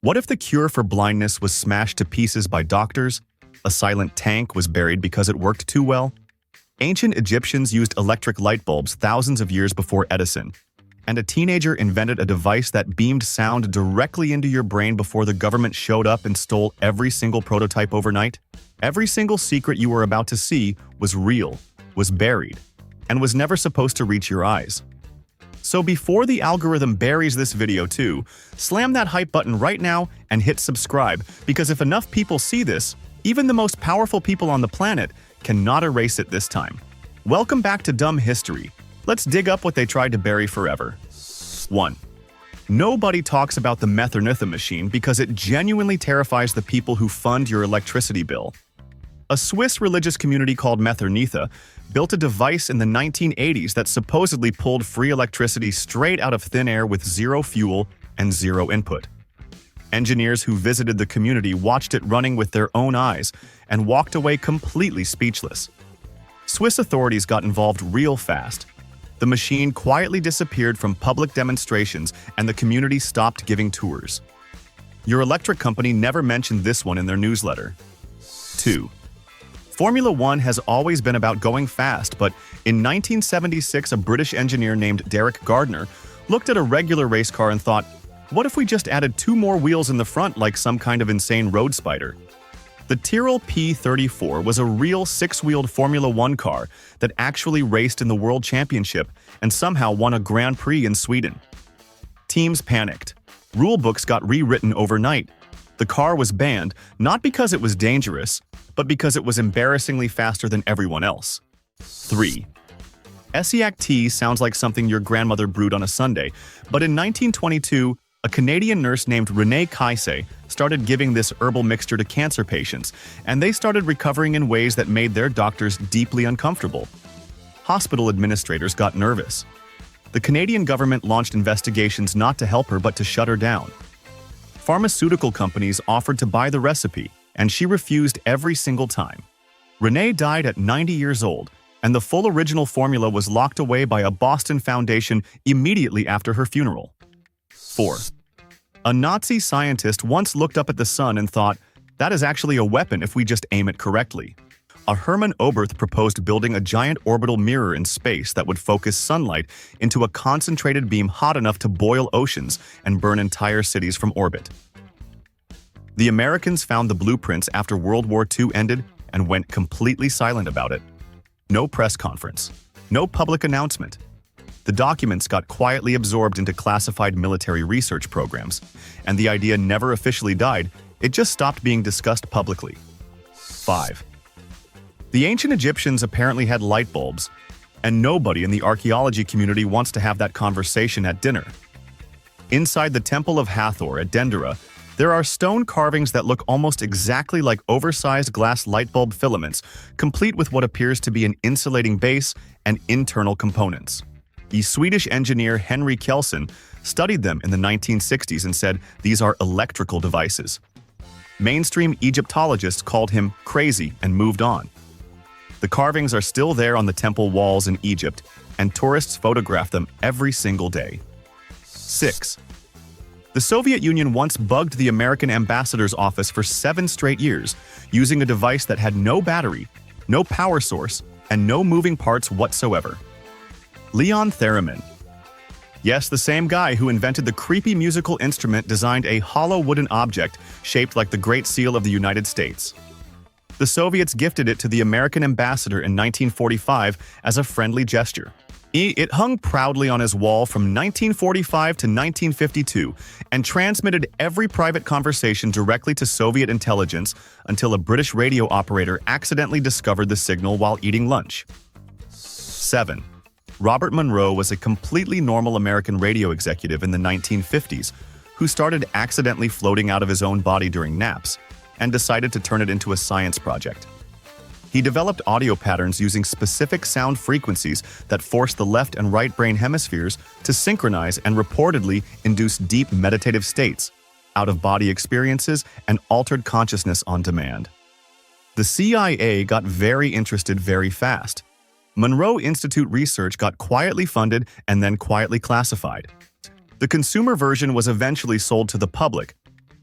What if the cure for blindness was smashed to pieces by doctors? A silent tank was buried because it worked too well? Ancient Egyptians used electric light bulbs thousands of years before Edison, and a teenager invented a device that beamed sound directly into your brain before the government showed up and stole every single prototype overnight? Every single secret you were about to see was real, was buried, and was never supposed to reach your eyes. So before the algorithm buries this video too, slam that hype button right now and hit subscribe, because if enough people see this, even the most powerful people on the planet cannot erase it this time. Welcome back to Dumb History. Let's dig up what they tried to bury forever. 1. Nobody talks about the Methernitha machine because it genuinely terrifies the people who fund your electricity bill. A Swiss religious community called Methernitha built a device in the 1980s that supposedly pulled free electricity straight out of thin air with zero fuel and zero input. Engineers who visited the community watched it running with their own eyes and walked away completely speechless. Swiss authorities got involved real fast. The machine quietly disappeared from public demonstrations and the community stopped giving tours. Your electric company never mentioned this one in their newsletter. 2. Formula One has always been about going fast, but in 1976 a British engineer named Derek Gardner looked at a regular race car and thought, what if we just added 2 more wheels in the front like some kind of insane road spider? The Tyrrell P34 was a real 6-wheeled Formula One car that actually raced in the World Championship and somehow won a Grand Prix in Sweden. Teams panicked. Rulebooks got rewritten overnight. The car was banned, not because it was dangerous, but because it was embarrassingly faster than everyone else. 3. Essiac tea sounds like something your grandmother brewed on a Sunday, but in 1922, a Canadian nurse named Renee Kaise started giving this herbal mixture to cancer patients, and they started recovering in ways that made their doctors deeply uncomfortable. Hospital administrators got nervous. The Canadian government launched investigations not to help her but to shut her down. Pharmaceutical companies offered to buy the recipe, and she refused every single time. Renee died at 90 years old, and the full original formula was locked away by a Boston foundation immediately after her funeral. 4. A Nazi scientist once looked up at the sun and thought, that is actually a weapon if we just aim it correctly. A Hermann Oberth proposed building a giant orbital mirror in space that would focus sunlight into a concentrated beam hot enough to boil oceans and burn entire cities from orbit. The Americans found the blueprints after World War II ended and went completely silent about it. No press conference, no public announcement. The documents got quietly absorbed into classified military research programs, and the idea never officially died, it just stopped being discussed publicly. 5. The ancient Egyptians apparently had light bulbs, and nobody in the archaeology community wants to have that conversation at dinner. Inside the Temple of Hathor at Dendera, there are stone carvings that look almost exactly like oversized glass light bulb filaments, complete with what appears to be an insulating base and internal components. The Swedish engineer Henry Kelson studied them in the 1960s and said these are electrical devices. Mainstream Egyptologists called him crazy and moved on. The carvings are still there on the temple walls in Egypt, and tourists photograph them every single day. 6. The Soviet Union once bugged the American ambassador's office for 7 straight years, using a device that had no battery, no power source, and no moving parts whatsoever. Leon Theremin. Yes, the same guy who invented the creepy musical instrument designed a hollow wooden object shaped like the Great Seal of the United States. The Soviets gifted it to the American ambassador in 1945 as a friendly gesture. It hung proudly on his wall from 1945 to 1952 and transmitted every private conversation directly to Soviet intelligence until a British radio operator accidentally discovered the signal while eating lunch. 7. Robert Monroe was a completely normal American radio executive in the 1950s who started accidentally floating out of his own body during naps and decided to turn it into a science project. He developed audio patterns using specific sound frequencies that forced the left and right brain hemispheres to synchronize and reportedly induce deep meditative states, out-of-body experiences, and altered consciousness on demand. The CIA got very interested very fast. Monroe Institute research got quietly funded and then quietly classified. The consumer version was eventually sold to the public,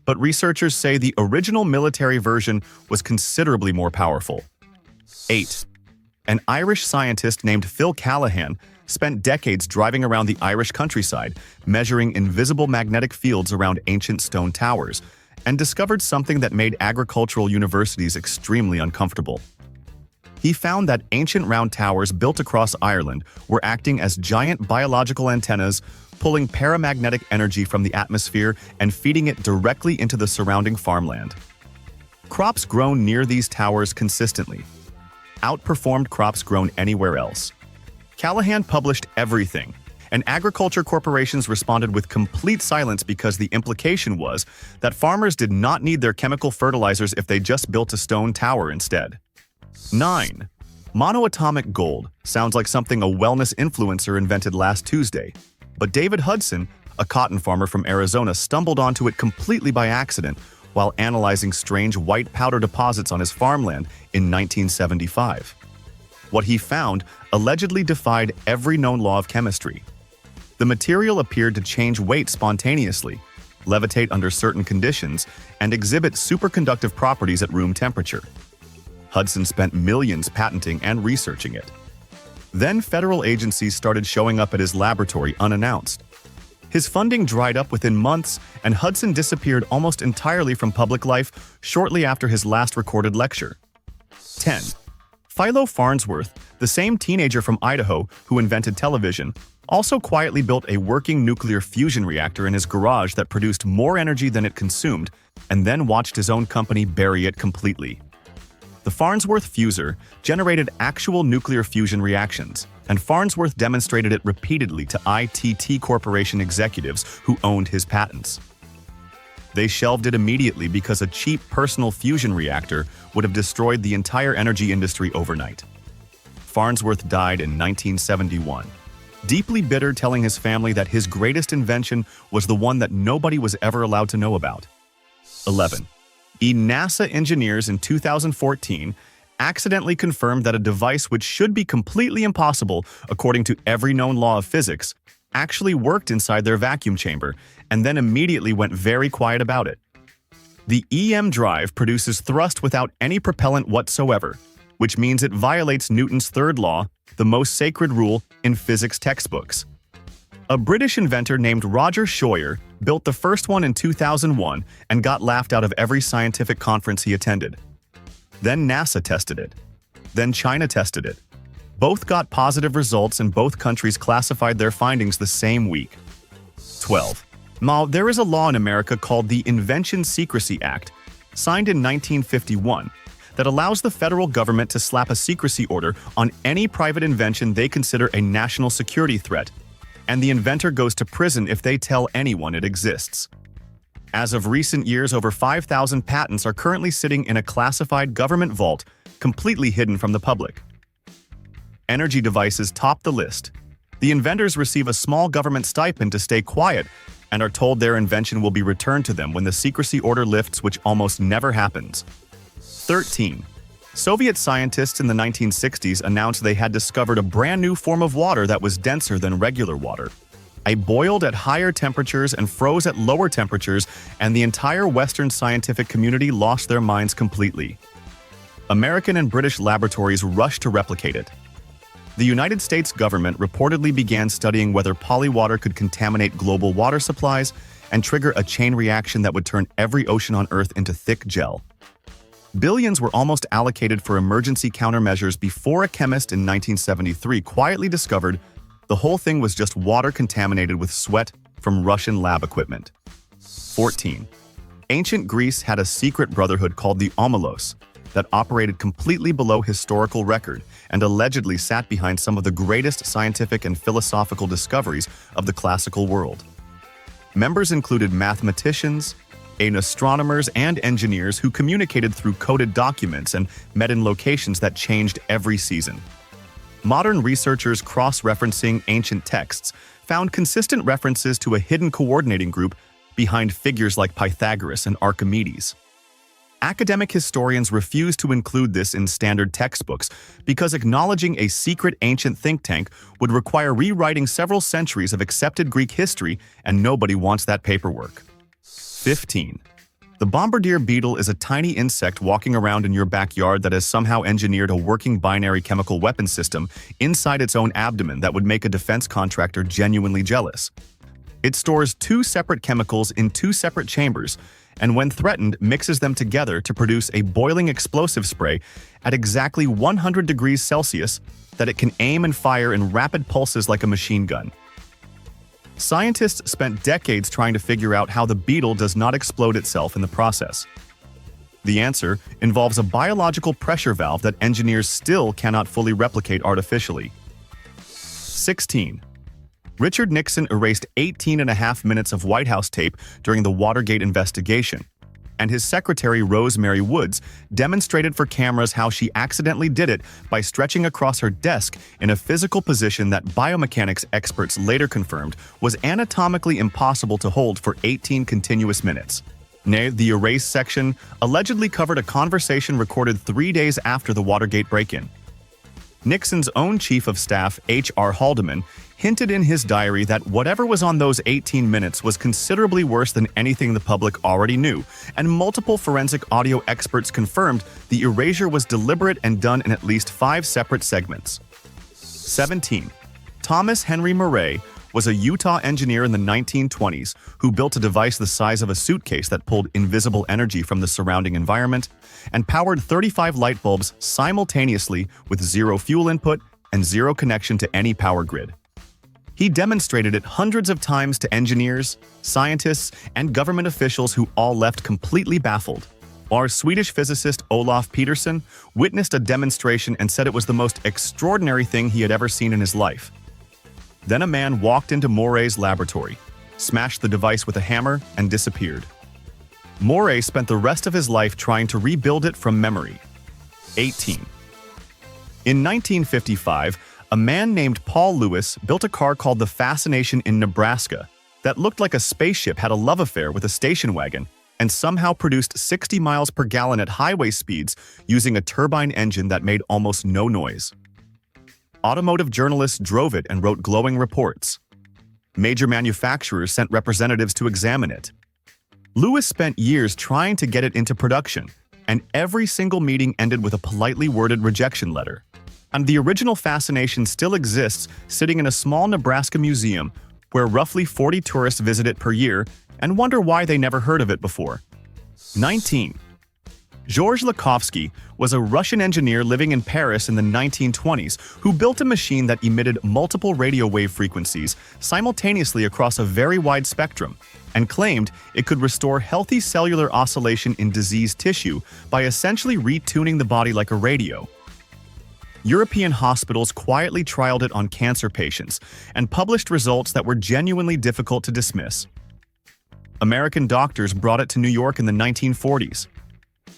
but researchers say the original military version was considerably more powerful. 8. An Irish scientist named Phil Callahan spent decades driving around the Irish countryside, measuring invisible magnetic fields around ancient stone towers, and discovered something that made agricultural universities extremely uncomfortable. He found that ancient round towers built across Ireland were acting as giant biological antennas, pulling paramagnetic energy from the atmosphere and feeding it directly into the surrounding farmland. Crops grown near these towers consistently outperformed crops grown anywhere else. Callahan published everything, and agriculture corporations responded with complete silence because the implication was that farmers did not need their chemical fertilizers if they just built a stone tower instead. 9. Monoatomic gold sounds like something a wellness influencer invented last Tuesday, but David Hudson, a cotton farmer from Arizona, stumbled onto it completely by accident while analyzing strange white powder deposits on his farmland in 1975. What he found allegedly defied every known law of chemistry. The material appeared to change weight spontaneously, levitate under certain conditions, and exhibit superconductive properties at room temperature. Hudson spent millions patenting and researching it. Then federal agencies started showing up at his laboratory unannounced. His funding dried up within months, and Hudson disappeared almost entirely from public life shortly after his last recorded lecture. 10. Philo Farnsworth, the same teenager from Idaho who invented television, also quietly built a working nuclear fusion reactor in his garage that produced more energy than it consumed, and then watched his own company bury it completely. The Farnsworth fuser generated actual nuclear fusion reactions, and Farnsworth demonstrated it repeatedly to ITT Corporation executives who owned his patents. They shelved it immediately because a cheap personal fusion reactor would have destroyed the entire energy industry overnight. Farnsworth died in 1971, deeply bitter, telling his family that his greatest invention was the one that nobody was ever allowed to know about. 11. NASA engineers in 2014 accidentally confirmed that a device which should be completely impossible according to every known law of physics actually worked inside their vacuum chamber, and then immediately went very quiet about it. The EM drive produces thrust without any propellant whatsoever, which means it violates Newton's third law, the most sacred rule in physics textbooks. A British inventor named Roger Scheuer built the first one in 2001 and got laughed out of every scientific conference he attended. Then NASA tested it. Then China tested it. Both got positive results, and both countries classified their findings the same week. 12. Now, there is a law in America called the Invention Secrecy Act, signed in 1951, that allows the federal government to slap a secrecy order on any private invention they consider a national security threat, and the inventor goes to prison if they tell anyone it exists. As of recent years, over 5,000 patents are currently sitting in a classified government vault, completely hidden from the public. Energy devices top the list. The inventors receive a small government stipend to stay quiet and are told their invention will be returned to them when the secrecy order lifts, which almost never happens. 13. Soviet scientists in the 1960s announced they had discovered a brand new form of water that was denser than regular water. It boiled at higher temperatures and froze at lower temperatures, and the entire Western scientific community lost their minds completely. American and British laboratories rushed to replicate it. The United States government reportedly began studying whether polywater could contaminate global water supplies and trigger a chain reaction that would turn every ocean on Earth into thick gel. Billions were almost allocated for emergency countermeasures before a chemist in 1973 quietly discovered the whole thing was just water contaminated with sweat from Russian lab equipment. 14. Ancient Greece had a secret brotherhood called the Omelos that operated completely below historical record and allegedly sat behind some of the greatest scientific and philosophical discoveries of the classical world. Members included mathematicians, astronomers, and engineers who communicated through coded documents and met in locations that changed every season. Modern researchers cross-referencing ancient texts found consistent references to a hidden coordinating group behind figures like Pythagoras and Archimedes. Academic historians refuse to include this in standard textbooks because acknowledging a secret ancient think tank would require rewriting several centuries of accepted Greek history, and nobody wants that paperwork. 15. The bombardier beetle is a tiny insect walking around in your backyard that has somehow engineered a working binary chemical weapon system inside its own abdomen that would make a defense contractor genuinely jealous. It stores two separate chemicals in two separate chambers, and when threatened, mixes them together to produce a boiling explosive spray at exactly 100 degrees Celsius that it can aim and fire in rapid pulses like a machine gun. Scientists spent decades trying to figure out how the beetle does not explode itself in the process. The answer involves a biological pressure valve that engineers still cannot fully replicate artificially. 16. Richard Nixon erased 18.5 minutes of White House tape during the Watergate investigation, and his secretary Rosemary Woods demonstrated for cameras how she accidentally did it by stretching across her desk in a physical position that biomechanics experts later confirmed was anatomically impossible to hold for 18 continuous minutes. Nay, the erase section allegedly covered a conversation recorded 3 days after the Watergate break-in. Nixon's own chief of staff, H.R. Haldeman, hinted in his diary that whatever was on those 18 minutes was considerably worse than anything the public already knew, and multiple forensic audio experts confirmed the erasure was deliberate and done in at least 5 separate segments. 17. Thomas Henry Murray was a Utah engineer in the 1920s who built a device the size of a suitcase that pulled invisible energy from the surrounding environment and powered 35 light bulbs simultaneously with zero fuel input and zero connection to any power grid. He demonstrated it hundreds of times to engineers, scientists, and government officials who all left completely baffled. Our Swedish physicist Olof Petersson witnessed a demonstration and said it was the most extraordinary thing he had ever seen in his life. Then a man walked into Moray's laboratory, smashed the device with a hammer, and disappeared. Moray spent the rest of his life trying to rebuild it from memory. 18. In 1955, a man named Paul Lewis built a car called the Fascination in Nebraska that looked like a spaceship had a love affair with a station wagon and somehow produced 60 miles per gallon at highway speeds using a turbine engine that made almost no noise. Automotive journalists drove it and wrote glowing reports. Major manufacturers sent representatives to examine it. Lewis spent years trying to get it into production, and every single meeting ended with a politely worded rejection letter. And the original Fascination still exists, sitting in a small Nebraska museum where roughly 40 tourists visit it per year and wonder why they never heard of it before. 19. Georges Lakhovsky was a Russian engineer living in Paris in the 1920s who built a machine that emitted multiple radio wave frequencies simultaneously across a very wide spectrum and claimed it could restore healthy cellular oscillation in diseased tissue by essentially retuning the body like a radio. European hospitals quietly trialed it on cancer patients and published results that were genuinely difficult to dismiss. American doctors brought it to New York in the 1940s.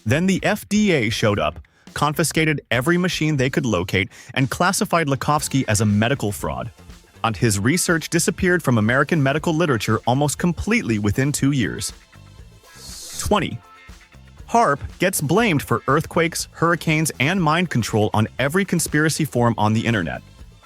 Then the FDA showed up, confiscated every machine they could locate, and classified Lakhovsky as a medical fraud. And his research disappeared from American medical literature almost completely within 2 years. 20. HAARP gets blamed for earthquakes, hurricanes, and mind control on every conspiracy forum on the internet.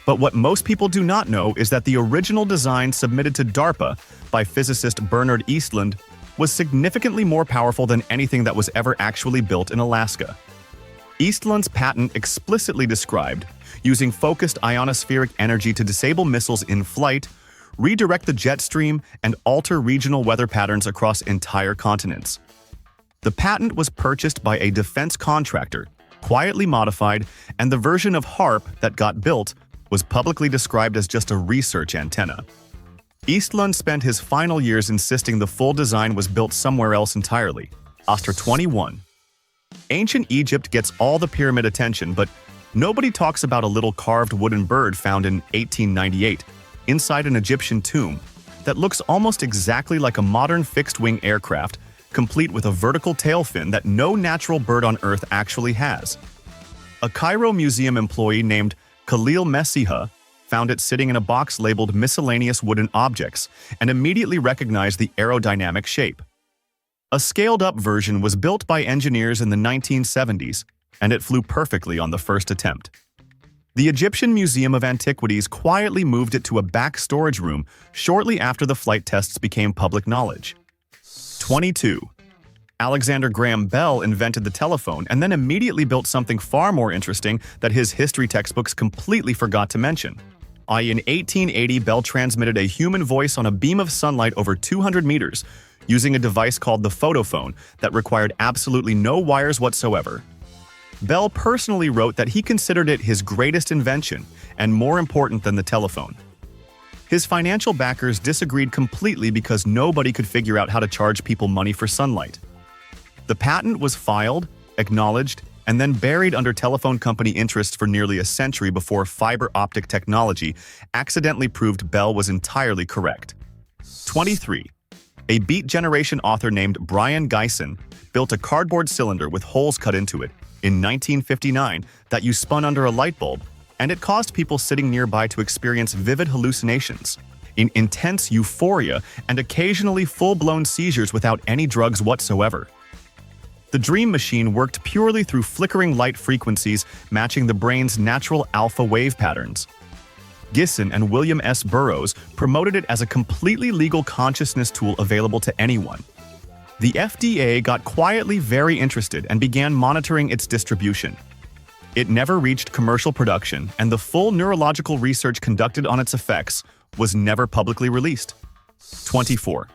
But what most people do not know is that the original design submitted to DARPA by physicist Bernard Eastlund was significantly more powerful than anything that was ever actually built in Alaska. Eastlund's patent explicitly described using focused ionospheric energy to disable missiles in flight, redirect the jet stream, and alter regional weather patterns across entire continents. The patent was purchased by a defense contractor, quietly modified, and the version of HAARP that got built was publicly described as just a research antenna. Eastlund spent his final years insisting the full design was built somewhere else entirely. Oster 21. Ancient Egypt gets all the pyramid attention, but nobody talks about a little carved wooden bird found in 1898 inside an Egyptian tomb that looks almost exactly like a modern fixed-wing aircraft, complete with a vertical tail fin that no natural bird on Earth actually has. A Cairo museum employee named Khalil Messiha found it sitting in a box labeled miscellaneous wooden objects and immediately recognized the aerodynamic shape. A scaled-up version was built by engineers in the 1970s, and it flew perfectly on the first attempt. The Egyptian Museum of Antiquities quietly moved it to a back storage room shortly after the flight tests became public knowledge. 22. Alexander Graham Bell invented the telephone and then immediately built something far more interesting that his history textbooks completely forgot to mention. In 1880, Bell transmitted a human voice on a beam of sunlight over 200 meters using a device called the photophone that required absolutely no wires whatsoever. Bell personally wrote that he considered it his greatest invention and more important than the telephone. His financial backers disagreed completely because nobody could figure out how to charge people money for sunlight. The patent was filed, acknowledged, and then buried under telephone company interests for nearly a century before fiber optic technology accidentally proved Bell was entirely correct. 23. A Beat Generation author named Brian Gysin built a cardboard cylinder with holes cut into it in 1959 that you spun under a light bulb, and it caused people sitting nearby to experience vivid hallucinations, intense euphoria, and occasionally full-blown seizures without any drugs whatsoever. The Dream Machine worked purely through flickering light frequencies matching the brain's natural alpha wave patterns. Gysin and William S. Burroughs promoted it as a completely legal consciousness tool available to anyone. The FDA got quietly very interested and began monitoring its distribution. It never reached commercial production, and the full neurological research conducted on its effects was never publicly released. 24.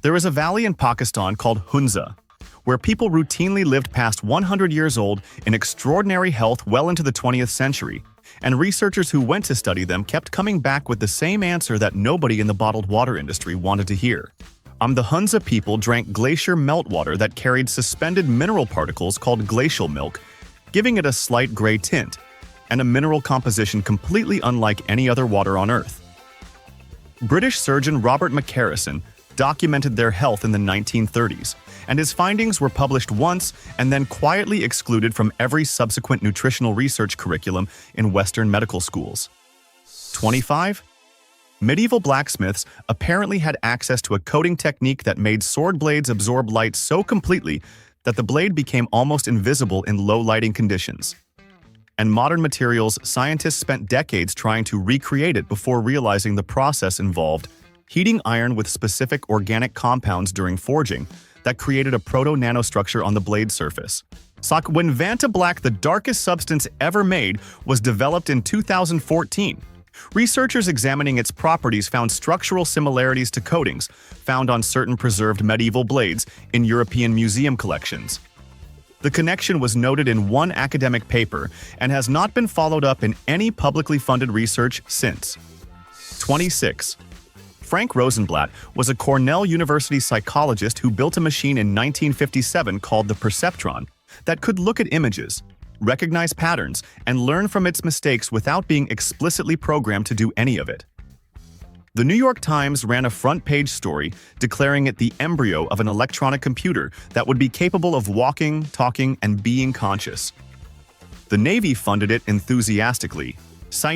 There is a valley in Pakistan called Hunza, where people routinely lived past 100 years old in extraordinary health well into the 20th century, and researchers who went to study them kept coming back with the same answer that nobody in the bottled water industry wanted to hear. The Hunza people drank glacier meltwater that carried suspended mineral particles called glacial milk, giving it a slight gray tint, and a mineral composition completely unlike any other water on Earth. British surgeon Robert McCarrison documented their health in the 1930s, and his findings were published once and then quietly excluded from every subsequent nutritional research curriculum in Western medical schools. 25. Medieval blacksmiths apparently had access to a coating technique that made sword blades absorb light so completely that the blade became almost invisible in low lighting conditions. And modern materials, scientists spent decades trying to recreate it before realizing the process involved heating iron with specific organic compounds during forging that created a proto-nanostructure on the blade surface. When Vanta Black, the darkest substance ever made, was developed in 2014. Researchers examining its properties found structural similarities to coatings found on certain preserved medieval blades in European museum collections. The connection was noted in one academic paper and has not been followed up in any publicly funded research since. 26. Frank Rosenblatt was a Cornell University psychologist who built a machine in 1957 called the Perceptron that could look at images, recognize patterns, and learn from its mistakes without being explicitly programmed to do any of it. The New York Times ran a front-page story declaring it the embryo of an electronic computer that would be capable of walking, talking, and being conscious. The Navy funded it enthusiastically.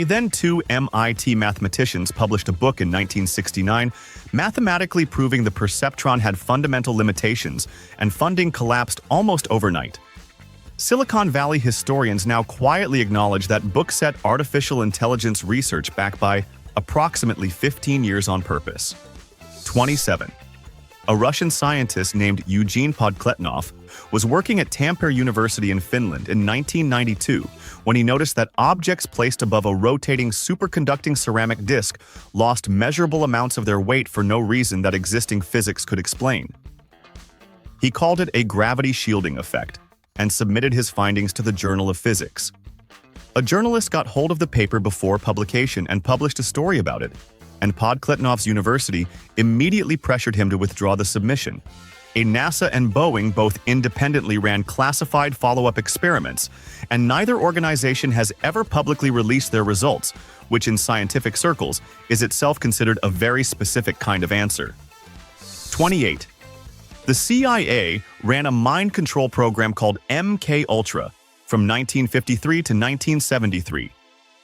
Then two MIT mathematicians published a book in 1969 mathematically proving the perceptron had fundamental limitations, and funding collapsed almost overnight. Silicon Valley historians now quietly acknowledge that book set artificial intelligence research back by approximately 15 years on purpose. 27. A Russian scientist named Eugene Podkletnov was working at Tampere University in Finland in 1992 when he noticed that objects placed above a rotating superconducting ceramic disc lost measurable amounts of their weight for no reason that existing physics could explain. He called it a gravity shielding effect and submitted his findings to the Journal of Physics. A journalist got hold of the paper before publication and published a story about it, and Podkletnov's university immediately pressured him to withdraw the submission. NASA and Boeing both independently ran classified follow-up experiments, and neither organization has ever publicly released their results, which in scientific circles is itself considered a very specific kind of answer. 28. The CIA ran a mind control program called MK-Ultra from 1953 to 1973,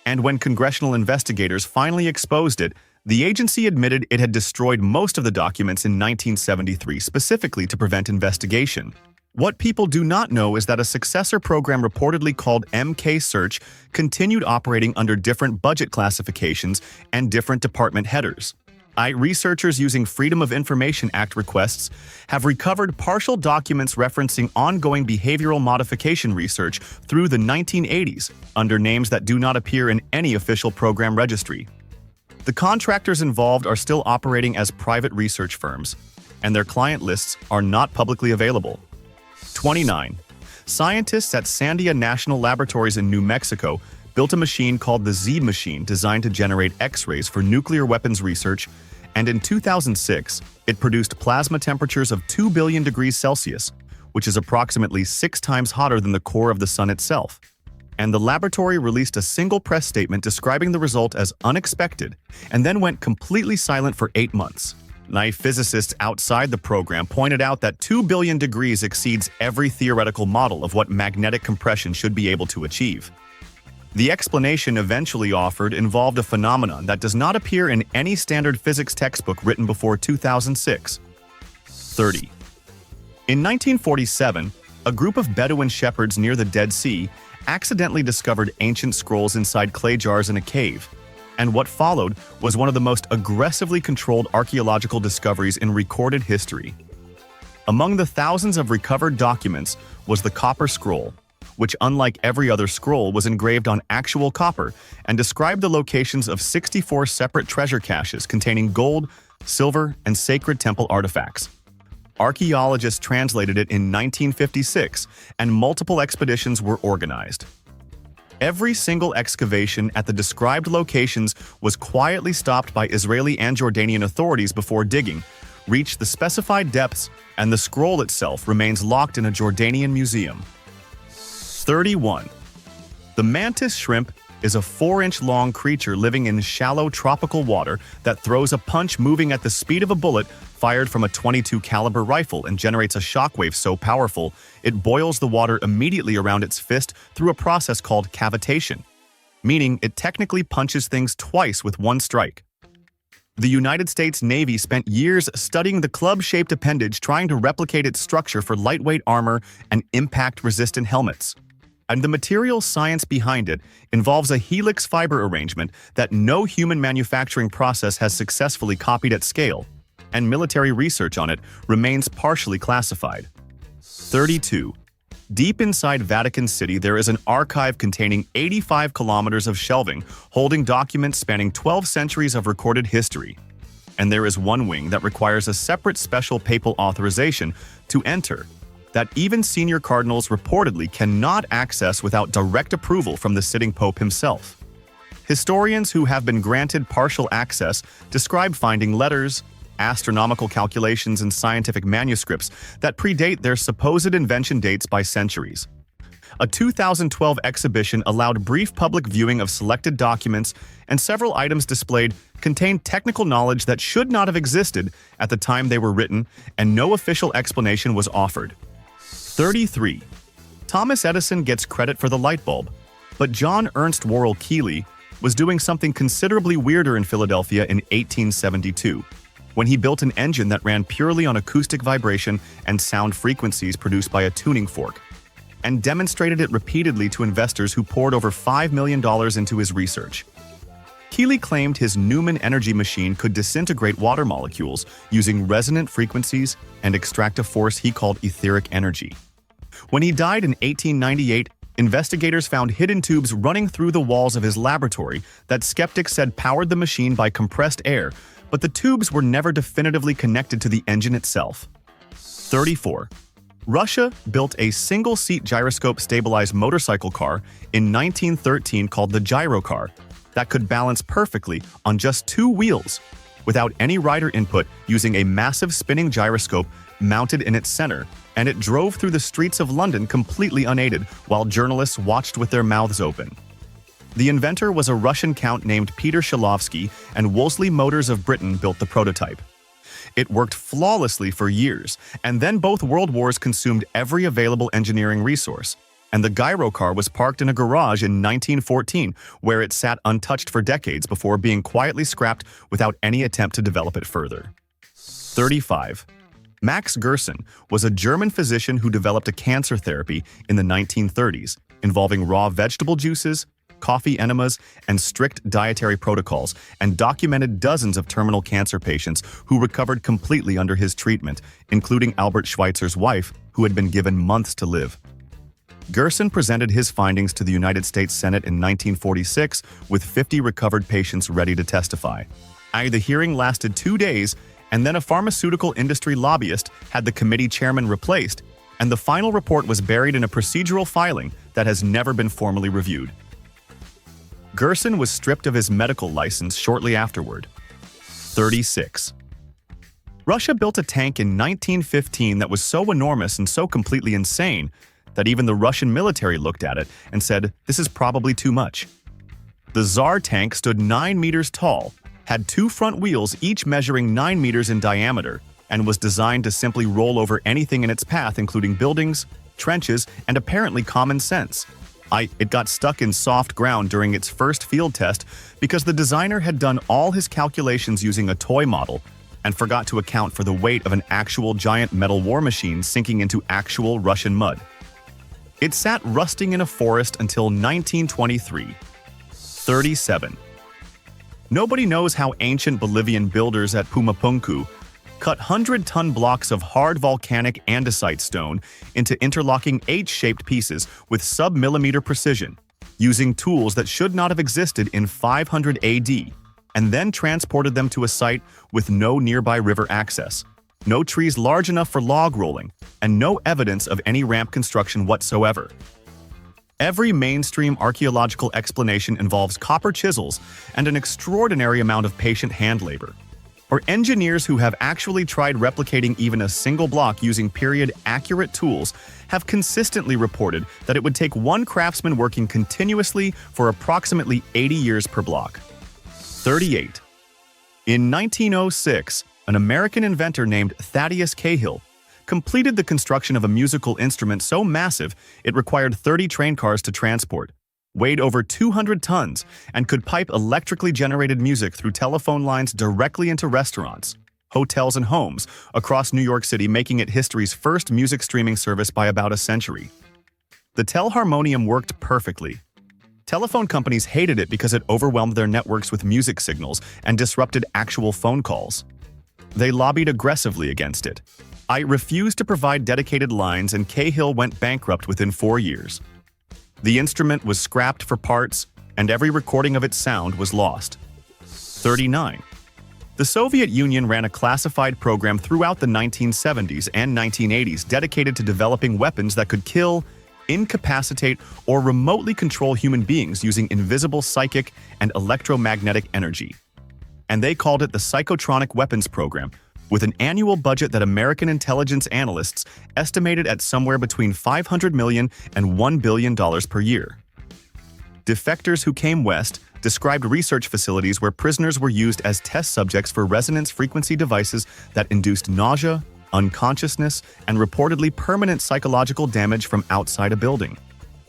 and when congressional investigators finally exposed it, the agency admitted it had destroyed most of the documents in 1973 specifically to prevent investigation. What people do not know is that a successor program reportedly called MK Search continued operating under different budget classifications and different department headers. Researchers using Freedom of Information Act requests have recovered partial documents referencing ongoing behavioral modification research through the 1980s under names that do not appear in any official program registry. The contractors involved are still operating as private research firms, and their client lists are not publicly available. 29. Scientists at Sandia National Laboratories in New Mexico built a machine called the Z machine designed to generate X-rays for nuclear weapons research, and in 2006, it produced plasma temperatures of 2 billion degrees Celsius, which is approximately 6 times hotter than the core of the sun itself. And the laboratory released a single press statement describing the result as unexpected, and then went completely silent for 8 months. Physicists outside the program pointed out that 2 billion degrees exceeds every theoretical model of what magnetic compression should be able to achieve. The explanation eventually offered involved a phenomenon that does not appear in any standard physics textbook written before 2006. 30. In 1947, a group of Bedouin shepherds near the Dead Sea accidentally discovered ancient scrolls inside clay jars in a cave, and what followed was one of the most aggressively controlled archaeological discoveries in recorded history. Among the thousands of recovered documents was the Copper Scroll, which, unlike every other scroll, was engraved on actual copper and described the locations of 64 separate treasure caches containing gold, silver, and sacred temple artifacts. Archaeologists translated it in 1956, and multiple expeditions were organized. Every single excavation at the described locations was quietly stopped by Israeli and Jordanian authorities before digging, reached the specified depths, and the scroll itself remains locked in a Jordanian museum. 31. The mantis shrimp is a 4-inch-long creature living in shallow tropical water that throws a punch moving at the speed of a bullet fired from a .22 caliber rifle and generates a shockwave so powerful it boils the water immediately around its fist through a process called cavitation, meaning it technically punches things twice with one strike. The United States Navy spent years studying the club-shaped appendage, trying to replicate its structure for lightweight armor and impact-resistant helmets. And the material science behind it involves a helix fiber arrangement that no human manufacturing process has successfully copied at scale, and military research on it remains partially classified. 32. Deep inside Vatican City, there is an archive containing 85 kilometers of shelving holding documents spanning 12 centuries of recorded history. And there is one wing that requires a separate special papal authorization to enter, that even senior cardinals reportedly cannot access without direct approval from the sitting pope himself. Historians who have been granted partial access describe finding letters, astronomical calculations, and scientific manuscripts that predate their supposed invention dates by centuries. A 2012 exhibition allowed brief public viewing of selected documents, and several items displayed contained technical knowledge that should not have existed at the time they were written, and no official explanation was offered. 33. Thomas Edison gets credit for the light bulb, but John Ernst Worrell Keeley was doing something considerably weirder in Philadelphia in 1872, when he built an engine that ran purely on acoustic vibration and sound frequencies produced by a tuning fork, and demonstrated it repeatedly to investors who poured over $5 million into his research. Keeley claimed his Newman energy machine could disintegrate water molecules using resonant frequencies and extract a force he called etheric energy. When he died in 1898, investigators found hidden tubes running through the walls of his laboratory that skeptics said powered the machine by compressed air, but the tubes were never definitively connected to the engine itself. 34. Russia built a single-seat gyroscope-stabilized motorcycle car in 1913 called the gyrocar that could balance perfectly on just 2 wheels, without any rider input, using a massive spinning gyroscope mounted in its center, and it drove through the streets of London completely unaided while journalists watched with their mouths open. The inventor was a Russian count named Peter Shilovsky, and Wolseley Motors of Britain built the prototype. It worked flawlessly for years, and then both world wars consumed every available engineering resource, and the gyrocar was parked in a garage in 1914, where it sat untouched for decades before being quietly scrapped without any attempt to develop it further. 35. Max Gerson was a German physician who developed a cancer therapy in the 1930s, involving raw vegetable juices, coffee enemas, and strict dietary protocols, and documented dozens of terminal cancer patients who recovered completely under his treatment, including Albert Schweitzer's wife, who had been given months to live. Gerson presented his findings to the United States Senate in 1946 with 50 recovered patients ready to testify. The hearing lasted 2 days, and then a pharmaceutical industry lobbyist had the committee chairman replaced, and the final report was buried in a procedural filing that has never been formally reviewed. Gerson was stripped of his medical license shortly afterward. 36. Russia built a tank in 1915 that was so enormous and so completely insane that even the Russian military looked at it and said, "This is probably too much." The Tsar tank stood 9 meters tall, had 2 front wheels each measuring 9 meters in diameter, and was designed to simply roll over anything in its path, including buildings, trenches, and apparently common sense. It got stuck in soft ground during its first field test because the designer had done all his calculations using a toy model and forgot to account for the weight of an actual giant metal war machine sinking into actual Russian mud. It sat rusting in a forest until 1923. 37. Nobody knows how ancient Bolivian builders at Pumapunku cut 100-ton blocks of hard volcanic andesite stone into interlocking H-shaped pieces with sub-millimeter precision, using tools that should not have existed in 500 AD, and then transported them to a site with no nearby river access, no trees large enough for log rolling, and no evidence of any ramp construction whatsoever. Every mainstream archaeological explanation involves copper chisels and an extraordinary amount of patient hand labor. Or engineers who have actually tried replicating even a single block using period-accurate tools have consistently reported that it would take one craftsman working continuously for approximately 80 years per block. 38. In 1906, an American inventor named Thaddeus Cahill completed the construction of a musical instrument so massive it required 30 train cars to transport, weighed over 200 tons, and could pipe electrically generated music through telephone lines directly into restaurants, hotels, and homes across New York City, making it history's first music streaming service by about a century. The telharmonium worked perfectly. Telephone companies hated it because it overwhelmed their networks with music signals and disrupted actual phone calls. They lobbied aggressively against it. I refused to provide dedicated lines, and Cahill went bankrupt within 4 years. The instrument was scrapped for parts, and every recording of its sound was lost. 39. The Soviet Union ran a classified program throughout the 1970s and 1980s dedicated to developing weapons that could kill, incapacitate, or remotely control human beings using invisible psychic and electromagnetic energy. And they called it the Psychotronic Weapons Program, with an annual budget that American intelligence analysts estimated at somewhere between $500 million and $1 billion per year. Defectors who came west described research facilities where prisoners were used as test subjects for resonance frequency devices that induced nausea, unconsciousness, and reportedly permanent psychological damage from outside a building.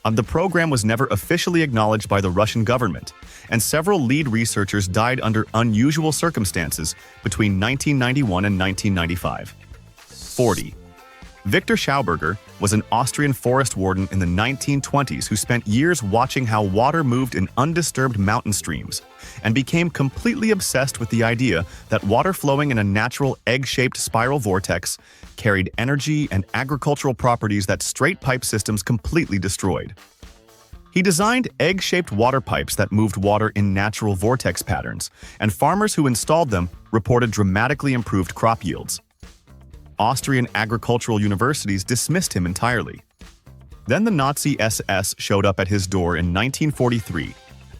The program was never officially acknowledged by the Russian government, and several lead researchers died under unusual circumstances between 1991 and 1995. 40. Victor Schauberger was an Austrian forest warden in the 1920s who spent years watching how water moved in undisturbed mountain streams and became completely obsessed with the idea that water flowing in a natural egg-shaped spiral vortex carried energy and agricultural properties that straight pipe systems completely destroyed. He designed egg-shaped water pipes that moved water in natural vortex patterns, and farmers who installed them reported dramatically improved crop yields. Austrian agricultural universities dismissed him entirely. Then the Nazi SS showed up at his door in 1943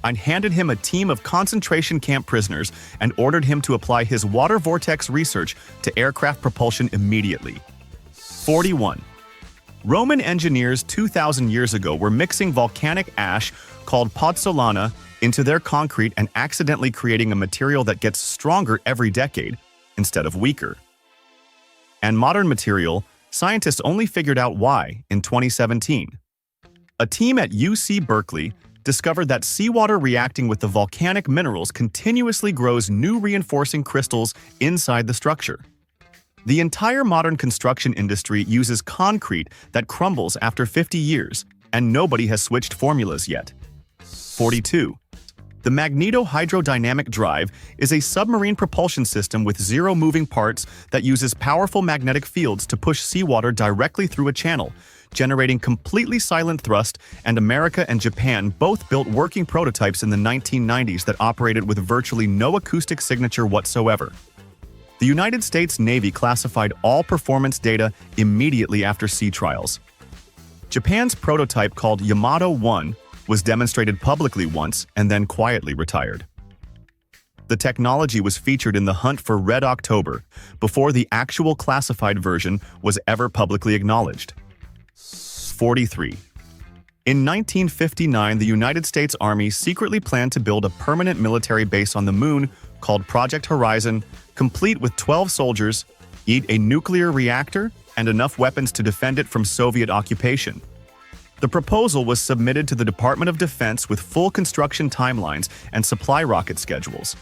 and handed him a team of concentration camp prisoners and ordered him to apply his water vortex research to aircraft propulsion immediately. 41. Roman engineers 2,000 years ago were mixing volcanic ash called pozzolana into their concrete and accidentally creating a material that gets stronger every decade instead of weaker. And modern material, scientists only figured out why in 2017. A team at UC Berkeley discovered that seawater reacting with the volcanic minerals continuously grows new reinforcing crystals inside the structure. The entire modern construction industry uses concrete that crumbles after 50 years, and nobody has switched formulas yet. 42. The magneto-hydrodynamic drive is a submarine propulsion system with zero moving parts that uses powerful magnetic fields to push seawater directly through a channel, generating completely silent thrust, and America and Japan both built working prototypes in the 1990s that operated with virtually no acoustic signature whatsoever. The United States Navy classified all performance data immediately after sea trials. Japan's prototype, called Yamato-1, was demonstrated publicly once and then quietly retired. The technology was featured in the hunt for Red October before the actual classified version was ever publicly acknowledged. 43. In 1959, the United States Army secretly planned to build a permanent military base on the Moon called Project Horizon, complete with 12 soldiers, a nuclear reactor, and enough weapons to defend it from Soviet occupation. The proposal was submitted to the Department of Defense with full construction timelines and supply rocket schedules.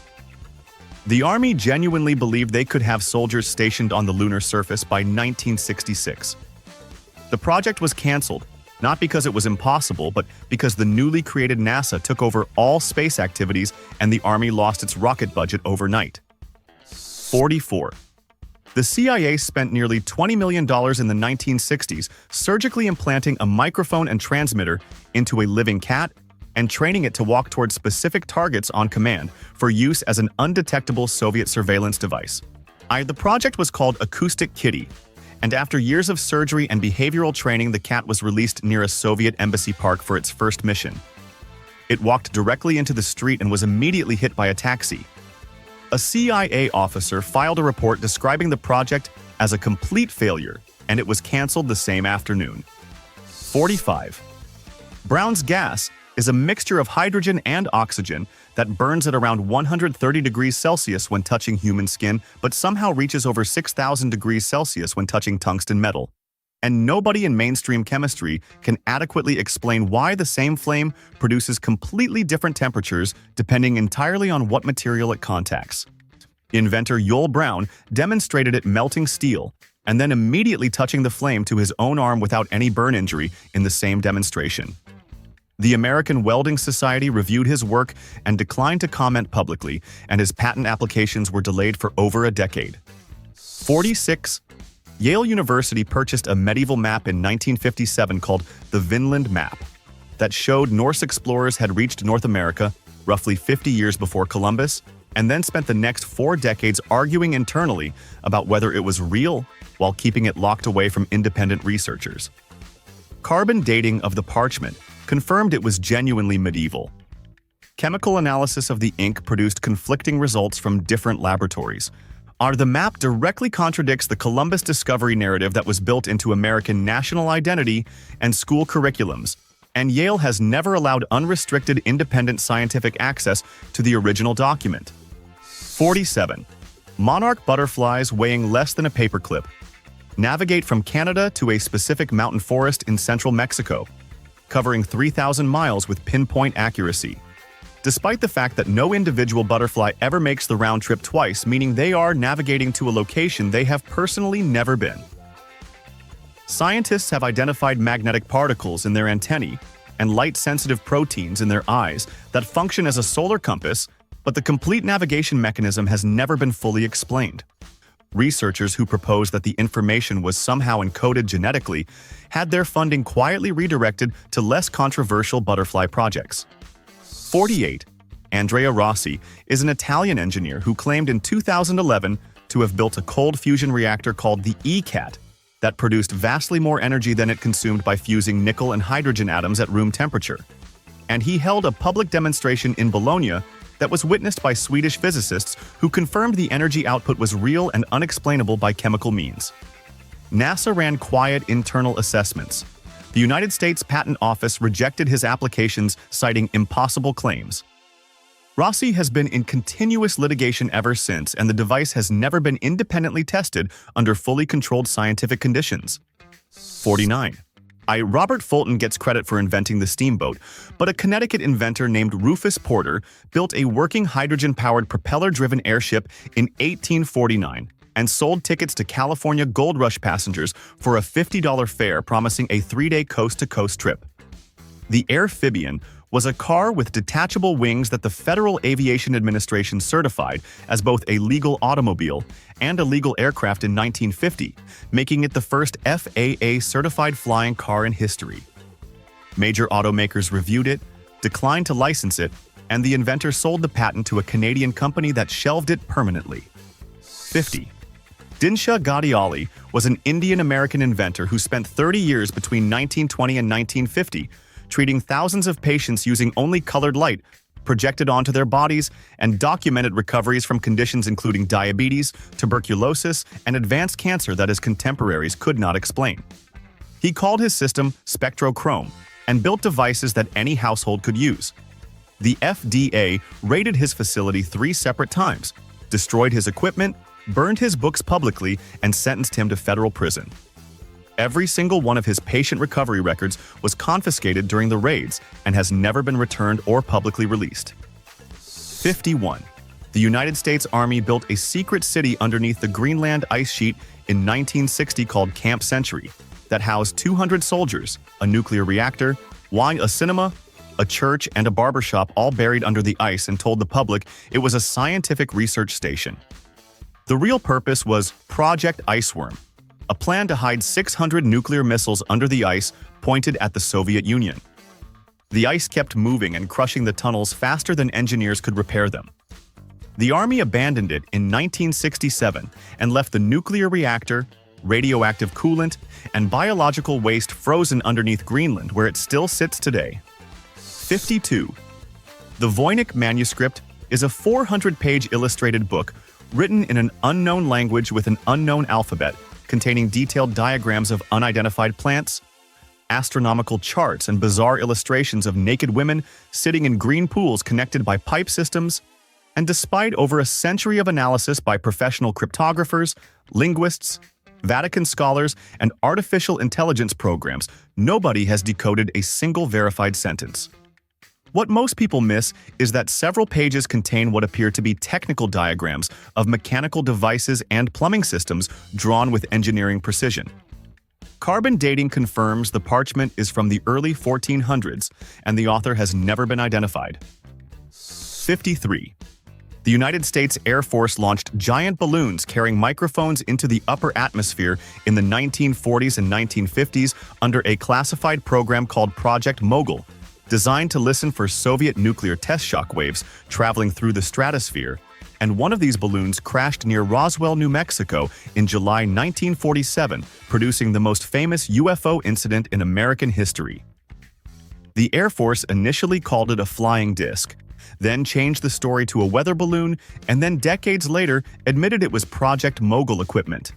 The Army genuinely believed they could have soldiers stationed on the lunar surface by 1966. The project was canceled, not because it was impossible, but because the newly created NASA took over all space activities and the Army lost its rocket budget overnight. 44. The CIA spent nearly $20 million in the 1960s surgically implanting a microphone and transmitter into a living cat and training it to walk towards specific targets on command for use as an undetectable Soviet surveillance device. The project was called Acoustic Kitty, and after years of surgery and behavioral training, the cat was released near a Soviet embassy park for its first mission. It walked directly into the street and was immediately hit by a taxi. A CIA officer filed a report describing the project as a complete failure, and it was canceled the same afternoon. 45. Brown's gas is a mixture of hydrogen and oxygen that burns at around 130 degrees Celsius when touching human skin, but somehow reaches over 6,000 degrees Celsius when touching tungsten metal. And nobody in mainstream chemistry can adequately explain why the same flame produces completely different temperatures depending entirely on what material it contacts. Inventor Yul Brown demonstrated it melting steel and then immediately touching the flame to his own arm without any burn injury in the same demonstration. The American Welding Society reviewed his work and declined to comment publicly, and his patent applications were delayed for over a decade. 46. Yale University purchased a medieval map in 1957 called the Vinland Map that showed Norse explorers had reached North America roughly 50 years before Columbus, and then spent the next 4 decades arguing internally about whether it was real while keeping it locked away from independent researchers. Carbon dating of the parchment confirmed it was genuinely medieval. Chemical analysis of the ink produced conflicting results from different laboratories. The map directly contradicts the Columbus discovery narrative that was built into American national identity and school curriculums, and Yale has never allowed unrestricted independent scientific access to the original document. 47. Monarch butterflies weighing less than a paperclip navigate from Canada to a specific mountain forest in central Mexico, covering 3,000 miles with pinpoint accuracy. Despite the fact that no individual butterfly ever makes the round trip twice, meaning they are navigating to a location they have personally never been. Scientists have identified magnetic particles in their antennae and light-sensitive proteins in their eyes that function as a solar compass, but the complete navigation mechanism has never been fully explained. Researchers who proposed that the information was somehow encoded genetically had their funding quietly redirected to less controversial butterfly projects. 48. Andrea Rossi is an Italian engineer who claimed in 2011 to have built a cold fusion reactor called the ECAT that produced vastly more energy than it consumed by fusing nickel and hydrogen atoms at room temperature. And he held a public demonstration in Bologna that was witnessed by Swedish physicists who confirmed the energy output was real and unexplainable by chemical means. NASA ran quiet internal assessments. The United States Patent Office rejected his applications, citing impossible claims. Rossi has been in continuous litigation ever since, and the device has never been independently tested under fully controlled scientific conditions. 49. Robert Fulton gets credit for inventing the steamboat, but a Connecticut inventor named Rufus Porter built a working hydrogen-powered propeller-driven airship in 1849 and sold tickets to California Gold Rush passengers for a $50 fare, promising a 3-day coast-to-coast trip. The airphibian was a car with detachable wings that the Federal Aviation Administration certified as both a legal automobile and a legal aircraft in 1950, making it the first FAA-certified flying car in history. Major automakers reviewed it, declined to license it, and the inventor sold the patent to a Canadian company that shelved it permanently. 50. Dinsha Gadiali was an Indian-American inventor who spent 30 years between 1920 and 1950, treating thousands of patients using only colored light projected onto their bodies and documented recoveries from conditions including diabetes, tuberculosis, and advanced cancer that his contemporaries could not explain. He called his system spectrochrome and built devices that any household could use. The FDA raided his facility 3 separate times, destroyed his equipment, burned his books publicly, and sentenced him to federal prison. Every single one of his patient recovery records was confiscated during the raids and has never been returned or publicly released. 51. The United States Army built a secret city underneath the Greenland ice sheet in 1960 called Camp Century that housed 200 soldiers, a nuclear reactor, a cinema, a church, and a barbershop all buried under the ice, and told the public it was a scientific research station. The real purpose was Project Iceworm, a plan to hide 600 nuclear missiles under the ice pointed at the Soviet Union. The ice kept moving and crushing the tunnels faster than engineers could repair them. The Army abandoned it in 1967 and left the nuclear reactor, radioactive coolant, and biological waste frozen underneath Greenland, where it still sits today. 52. The Voynich manuscript is a 400-page illustrated book written in an unknown language with an unknown alphabet, containing detailed diagrams of unidentified plants, astronomical charts, and bizarre illustrations of naked women sitting in green pools connected by pipe systems. And despite over a century of analysis by professional cryptographers, linguists, Vatican scholars, and artificial intelligence programs, nobody has decoded a single verified sentence. What most people miss is that several pages contain what appear to be technical diagrams of mechanical devices and plumbing systems drawn with engineering precision. Carbon dating confirms the parchment is from the early 1400s, and the author has never been identified. 53. The United States Air Force launched giant balloons carrying microphones into the upper atmosphere in the 1940s and 1950s under a classified program called Project Mogul, designed to listen for Soviet nuclear test shock waves traveling through the stratosphere, and one of these balloons crashed near Roswell, New Mexico in July 1947, producing the most famous UFO incident in American history. The Air Force initially called it a flying disc, then changed the story to a weather balloon, and then decades later admitted it was Project Mogul equipment.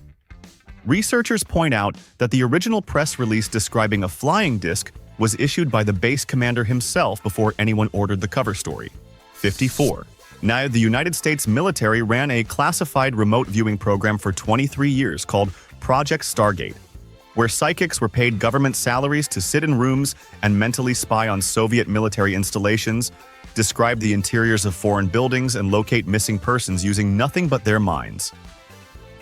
Researchers point out that the original press release describing a flying disc was issued by the base commander himself before anyone ordered the cover story. 54. Now, the United States military ran a classified remote viewing program for 23 years called Project Stargate, where psychics were paid government salaries to sit in rooms and mentally spy on Soviet military installations, describe the interiors of foreign buildings, and locate missing persons using nothing but their minds.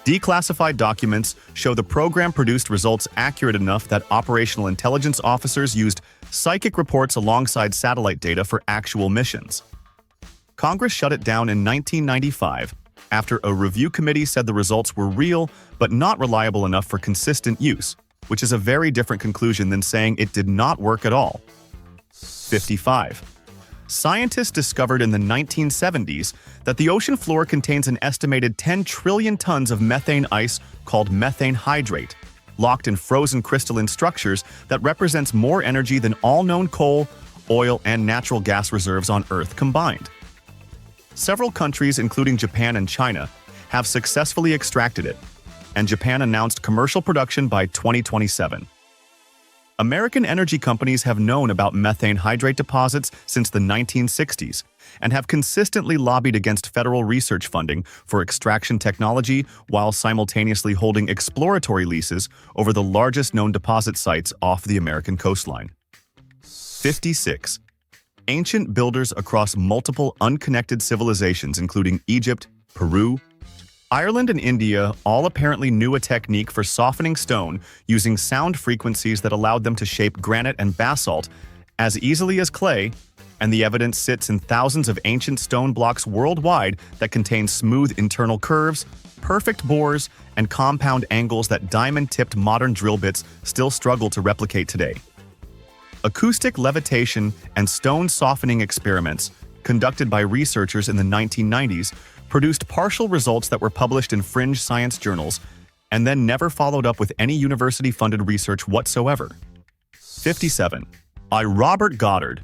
Declassified documents show the program produced results accurate enough that operational intelligence officers used psychic reports alongside satellite data for actual missions. Congress shut it down in 1995 after a review committee said the results were real but not reliable enough for consistent use, which is a very different conclusion than saying it did not work at all. 55. Scientists discovered in the 1970s that the ocean floor contains an estimated 10 trillion tons of methane ice called methane hydrate, locked in frozen crystalline structures that represents more energy than all known coal, oil, and natural gas reserves on Earth combined. Several countries, including Japan and China, have successfully extracted it, and Japan announced commercial production by 2027. American energy companies have known about methane hydrate deposits since the 1960s and have consistently lobbied against federal research funding for extraction technology while simultaneously holding exploratory leases over the largest known deposit sites off the American coastline. 56. Ancient builders across multiple unconnected civilizations, including Egypt, Peru, Ireland, and India, all apparently knew a technique for softening stone using sound frequencies that allowed them to shape granite and basalt as easily as clay and the evidence sits in thousands of ancient stone blocks worldwide that contain smooth internal curves, perfect bores, and compound angles that diamond-tipped modern drill bits still struggle to replicate today. Acoustic levitation and stone softening experiments, conducted by researchers in the 1990s, produced partial results that were published in fringe science journals and then never followed up with any university-funded research whatsoever. 57. Robert Goddard,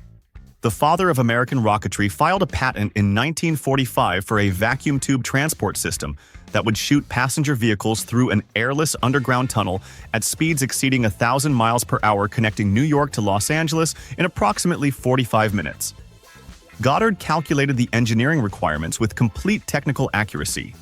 the father of American rocketry, filed a patent in 1945 for a vacuum tube transport system that would shoot passenger vehicles through an airless underground tunnel at speeds exceeding 1,000 miles per hour, connecting New York to Los Angeles in approximately 45 minutes. Goddard calculated the engineering requirements with complete technical accuracy.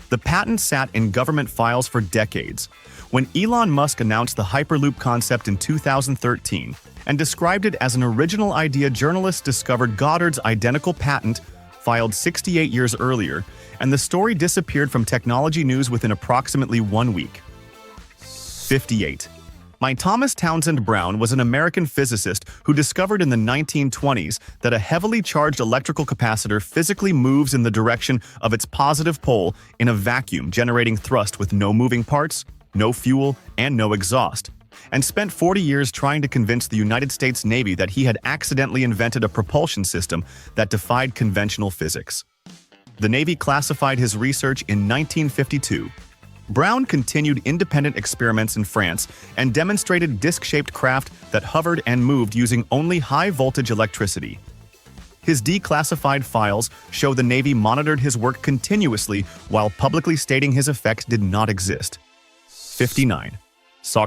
The patent sat in government files for decades. When Elon Musk announced the Hyperloop concept in 2013 and described it as an original idea, journalists discovered Goddard's identical patent filed 68 years earlier, and the story disappeared from technology news within approximately 1 week. 58. Thomas Townsend Brown was an American physicist who discovered in the 1920s that a heavily charged electrical capacitor physically moves in the direction of its positive pole in a vacuum, generating thrust with no moving parts, no fuel, and no exhaust, and spent 40 years trying to convince the United States Navy that he had accidentally invented a propulsion system that defied conventional physics. The Navy classified his research in 1952. Brown continued independent experiments in France and demonstrated disc-shaped craft that hovered and moved using only high-voltage electricity. His declassified files show the Navy monitored his work continuously while publicly stating his effect did not exist. 59.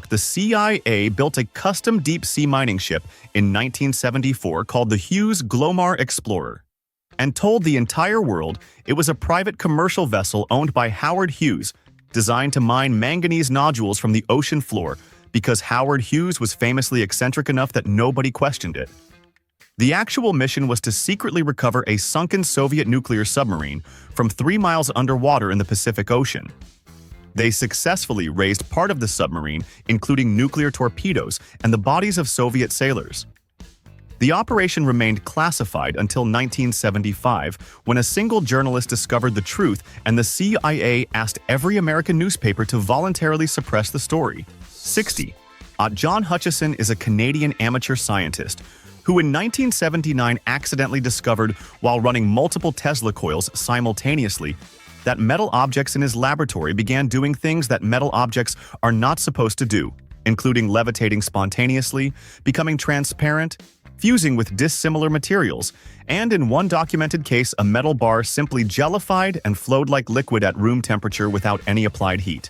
The CIA built a custom deep-sea mining ship in 1974 called the Hughes Glomar Explorer, and told the entire world it was a private commercial vessel owned by Howard Hughes, designed to mine manganese nodules from the ocean floor because Howard Hughes was famously eccentric enough that nobody questioned it. The actual mission was to secretly recover a sunken Soviet nuclear submarine from 3 miles underwater in the Pacific Ocean. They successfully raised part of the submarine, including nuclear torpedoes and the bodies of Soviet sailors. The operation remained classified until 1975, when a single journalist discovered the truth and the CIA asked every American newspaper to voluntarily suppress the story. 60. John Hutchison is a Canadian amateur scientist who in 1979 accidentally discovered, while running multiple Tesla coils simultaneously, that metal objects in his laboratory began doing things that metal objects are not supposed to do, including levitating spontaneously, becoming transparent, fusing with dissimilar materials, and in one documented case, a metal bar simply jellified and flowed like liquid at room temperature without any applied heat.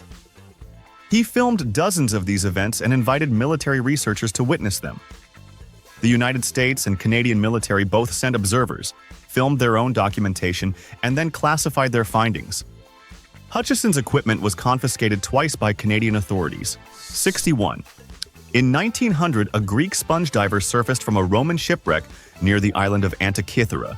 He filmed dozens of these events and invited military researchers to witness them. The United States and Canadian military both sent observers, filmed their own documentation, and then classified their findings. Hutchison's equipment was confiscated twice by Canadian authorities. 61. In 1900, a Greek sponge diver surfaced from a Roman shipwreck near the island of Antikythera,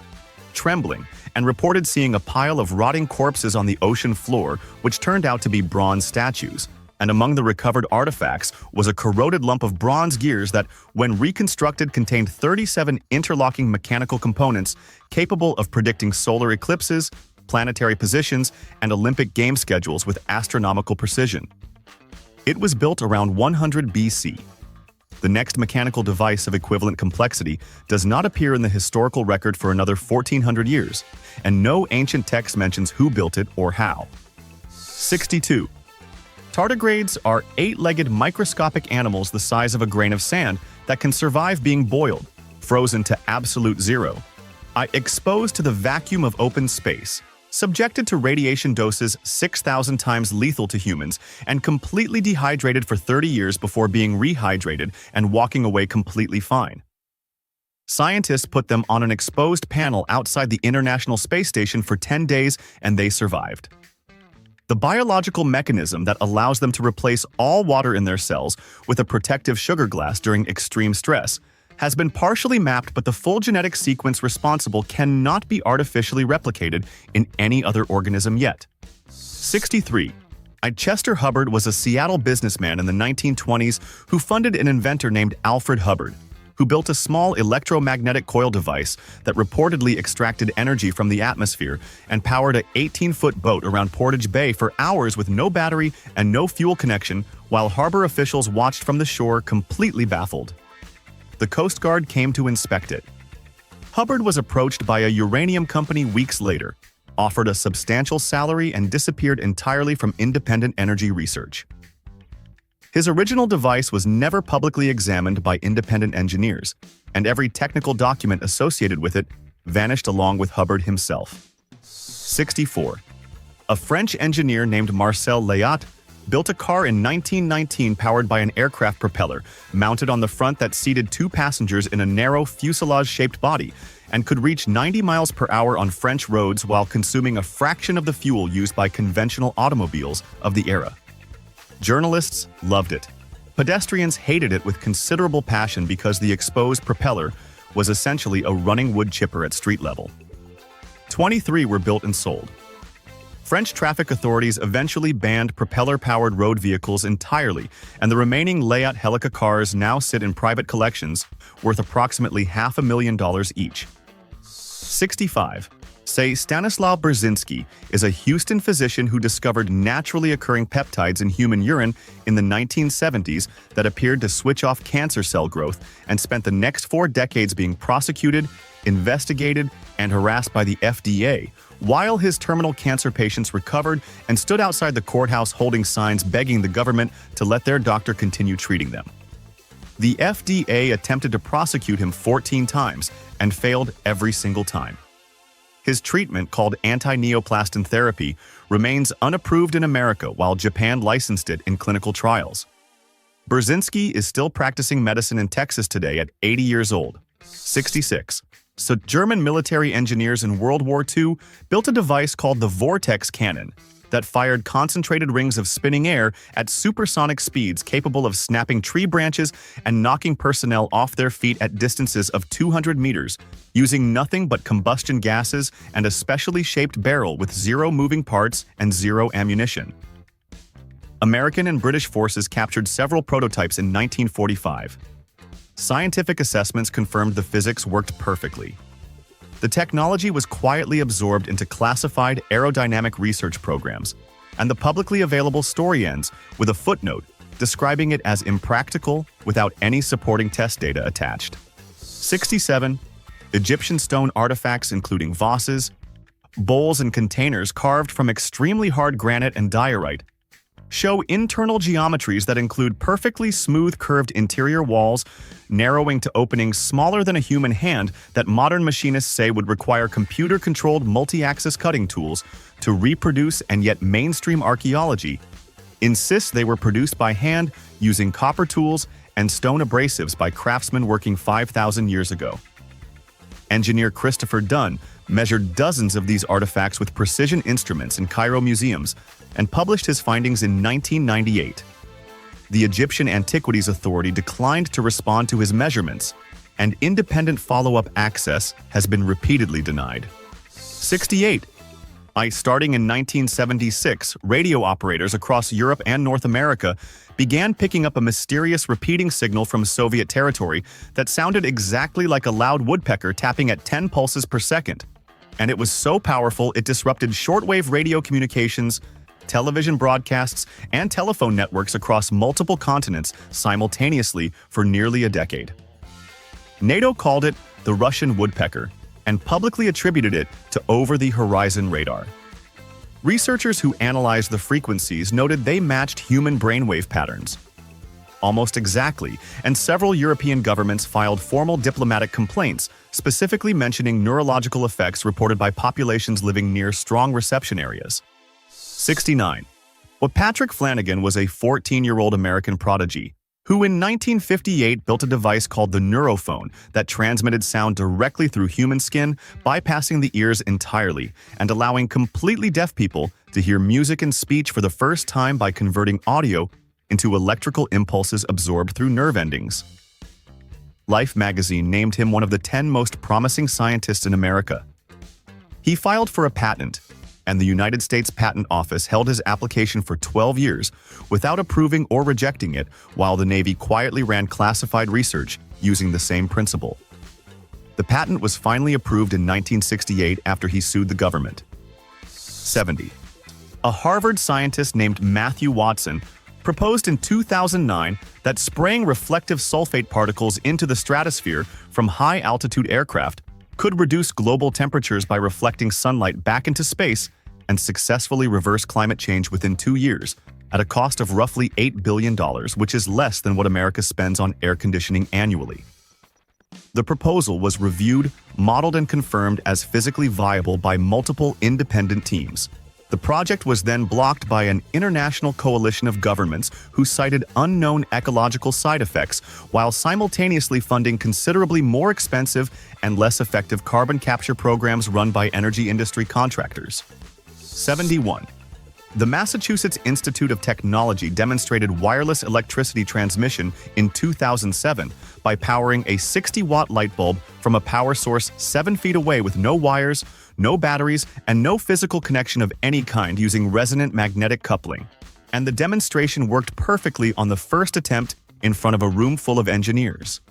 trembling, and reported seeing a pile of rotting corpses on the ocean floor, which turned out to be bronze statues. And among the recovered artifacts was a corroded lump of bronze gears that, when reconstructed, contained 37 interlocking mechanical components capable of predicting solar eclipses, planetary positions, and Olympic game schedules with astronomical precision. It was built around 100 BC. The next mechanical device of equivalent complexity does not appear in the historical record for another 1,400 years, and no ancient text mentions who built it or how. 62. Tardigrades are 8-legged microscopic animals the size of a grain of sand that can survive being boiled, frozen to absolute zero, exposed to the vacuum of open space, subjected to radiation doses 6,000 times lethal to humans, and completely dehydrated for 30 years before being rehydrated and walking away completely fine. Scientists put them on an exposed panel outside the International Space Station for 10 days, and they survived. The biological mechanism that allows them to replace all water in their cells with a protective sugar glass during extreme stress has been partially mapped, but the full genetic sequence responsible cannot be artificially replicated in any other organism yet. 63. Chester Hubbard was a Seattle businessman in the 1920s who funded an inventor named Alfred Hubbard. who built a small electromagnetic coil device that reportedly extracted energy from the atmosphere and powered an 18-foot boat around Portage Bay for hours with no battery and no fuel connection, while harbor officials watched from the shore completely baffled. The Coast Guard came to inspect it. Hubbard was approached by a uranium company weeks later, offered a substantial salary, and disappeared entirely from independent energy research. His original device was never publicly examined by independent engineers, and every technical document associated with it vanished along with Hubbard himself. 64. A French engineer named Marcel Layat built a car in 1919 powered by an aircraft propeller mounted on the front that seated two passengers in a narrow fuselage-shaped body and could reach 90 miles per hour on French roads while consuming a fraction of the fuel used by conventional automobiles of the era. Journalists loved it. Pedestrians hated it with considerable passion because the exposed propeller was essentially a running wood chipper at street level. 23 were built and sold. French traffic authorities eventually banned propeller-powered road vehicles entirely, and the remaining Layat Helica cars now sit in private collections worth approximately $500,000 each. 65. Say Stanislaw Brzezinski is a Houston physician who discovered naturally occurring peptides in human urine in the 1970s that appeared to switch off cancer cell growth and spent the next 4 decades being prosecuted, investigated, and harassed by the FDA, while his terminal cancer patients recovered and stood outside the courthouse holding signs begging the government to let their doctor continue treating them. The FDA attempted to prosecute him 14 times and failed every single time. His treatment, called anti-neoplastin therapy, remains unapproved in America while Japan licensed it in clinical trials. Brzezinski is still practicing medicine in Texas today at 80 years old. 66. So German military engineers in World War II built a device called the vortex cannon that fired concentrated rings of spinning air at supersonic speeds capable of snapping tree branches and knocking personnel off their feet at distances of 200 meters, using nothing but combustion gases and a specially shaped barrel with 0 moving parts and 0 ammunition. American and British forces captured several prototypes in 1945. Scientific assessments confirmed the physics worked perfectly. The technology was quietly absorbed into classified aerodynamic research programs, and the publicly available story ends with a footnote describing it as impractical without any supporting test data attached. 67. Egyptian stone artifacts including vases, bowls, and containers carved from extremely hard granite and diorite show internal geometries that include perfectly smooth curved interior walls, narrowing to openings smaller than a human hand that modern machinists say would require computer-controlled multi-axis cutting tools to reproduce, and yet mainstream archaeology insists they were produced by hand using copper tools and stone abrasives by craftsmen working 5,000 years ago. Engineer Christopher Dunn measured dozens of these artifacts with precision instruments in Cairo museums and published his findings in 1998. The Egyptian Antiquities Authority declined to respond to his measurements, and independent follow-up access has been repeatedly denied. 68. Starting in 1976, radio operators across Europe and North America began picking up a mysterious repeating signal from Soviet territory that sounded exactly like a loud woodpecker tapping at 10 pulses per second. And it was so powerful it disrupted shortwave radio communications, television broadcasts, and telephone networks across multiple continents simultaneously for nearly a decade. NATO called it the Russian woodpecker and publicly attributed it to over-the-horizon radar. Researchers who analyzed the frequencies noted they matched human brainwave patterns almost exactly, and several European governments filed formal diplomatic complaints, specifically mentioning neurological effects reported by populations living near strong reception areas. 69. Patrick Flanagan was a 14-year-old American prodigy who in 1958 built a device called the neurophone that transmitted sound directly through human skin, bypassing the ears entirely and allowing completely deaf people to hear music and speech for the first time by converting audio into electrical impulses absorbed through nerve endings. Life magazine named him one of the 10 most promising scientists in America. He filed for a patent, and the United States Patent Office held his application for 12 years without approving or rejecting it, while the Navy quietly ran classified research using the same principle. The patent was finally approved in 1968 after he sued the government. 70. A Harvard scientist named Matthew Watson proposed in 2009 that spraying reflective sulfate particles into the stratosphere from high-altitude aircraft could reduce global temperatures by reflecting sunlight back into space and successfully reverse climate change within 2 years, at a cost of roughly $8 billion, which is less than what America spends on air conditioning annually. The proposal was reviewed, modeled, and confirmed as physically viable by multiple independent teams. The project was then blocked by an international coalition of governments who cited unknown ecological side effects while simultaneously funding considerably more expensive and less effective carbon capture programs run by energy industry contractors. 71. The Massachusetts Institute of Technology demonstrated wireless electricity transmission in 2007 by powering a 60-watt light bulb from a power source 7 feet away with no wires, no batteries, and no physical connection of any kind using resonant magnetic coupling. And the demonstration worked perfectly on the first attempt in front of a room full of engineers.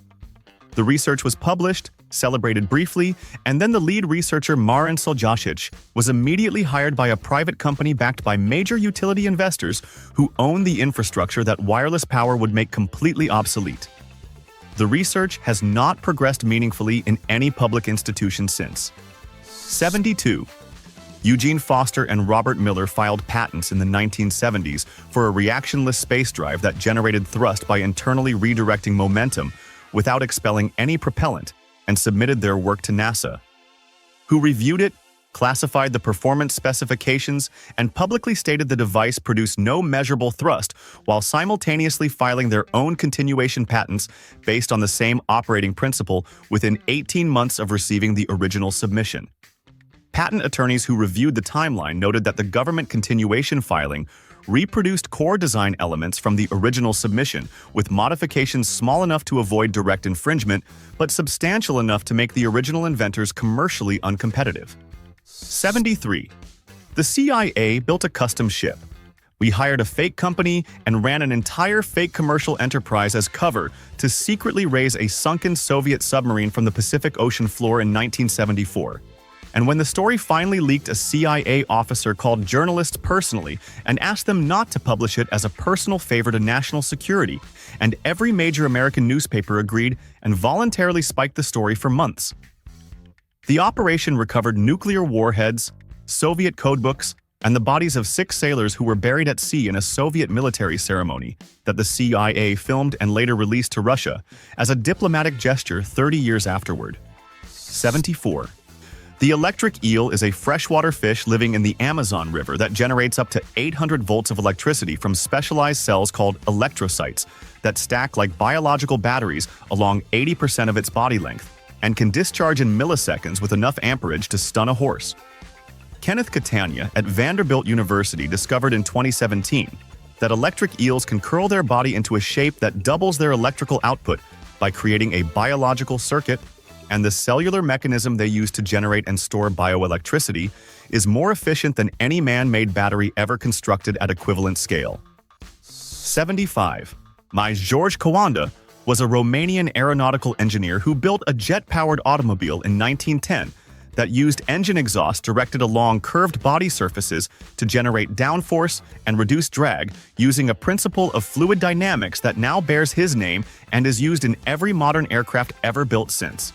The research was published, celebrated briefly, and then the lead researcher Marin Soljasic was immediately hired by a private company backed by major utility investors who own the infrastructure that wireless power would make completely obsolete. The research has not progressed meaningfully in any public institution since. 72. Eugene Foster and Robert Miller filed patents in the 1970s for a reactionless space drive that generated thrust by internally redirecting momentum without expelling any propellant, and submitted their work to NASA, who reviewed it, classified the performance specifications, and publicly stated the device produced no measurable thrust, while simultaneously filing their own continuation patents based on the same operating principle within 18 months of receiving the original submission. Patent attorneys who reviewed the timeline noted that the government continuation filing reproduced core design elements from the original submission, with modifications small enough to avoid direct infringement, but substantial enough to make the original inventors commercially uncompetitive. 73. The CIA built a custom ship. We hired a fake company and ran an entire fake commercial enterprise as cover to secretly raise a sunken Soviet submarine from the Pacific Ocean floor in 1974. And when the story finally leaked, a CIA officer called journalists personally and asked them not to publish it as a personal favor to national security, and every major American newspaper agreed and voluntarily spiked the story for months. The operation recovered nuclear warheads, Soviet codebooks, and the bodies of 6 sailors who were buried at sea in a Soviet military ceremony that the CIA filmed and later released to Russia as a diplomatic gesture 30 years afterward. 74. The electric eel is a freshwater fish living in the Amazon River that generates up to 800 volts of electricity from specialized cells called electrocytes that stack like biological batteries along 80% of its body length and can discharge in milliseconds with enough amperage to stun a horse. Kenneth Catania at Vanderbilt University discovered in 2017 that electric eels can curl their body into a shape that doubles their electrical output by creating a biological circuit, and the cellular mechanism they use to generate and store bioelectricity is more efficient than any man-made battery ever constructed at equivalent scale. 75. George Coanda was a Romanian aeronautical engineer who built a jet-powered automobile in 1910 that used engine exhaust directed along curved body surfaces to generate downforce and reduce drag using a principle of fluid dynamics that now bears his name and is used in every modern aircraft ever built since.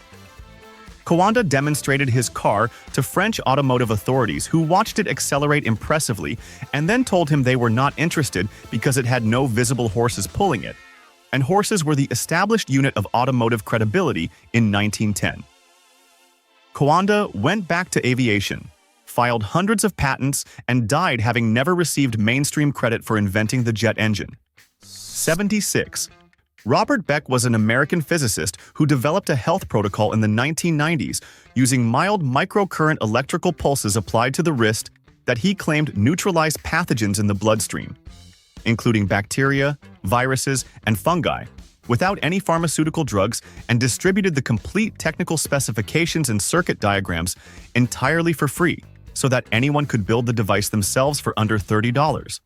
Coanda demonstrated his car to French automotive authorities who watched it accelerate impressively and then told him they were not interested because it had no visible horses pulling it, and horses were the established unit of automotive credibility in 1910. Coanda went back to aviation, filed hundreds of patents, and died having never received mainstream credit for inventing the jet engine. 76. Robert Beck was an American physicist who developed a health protocol in the 1990s using mild microcurrent electrical pulses applied to the wrist that he claimed neutralized pathogens in the bloodstream, including bacteria, viruses, and fungi, without any pharmaceutical drugs, and distributed the complete technical specifications and circuit diagrams entirely for free, so that anyone could build the device themselves for under $30.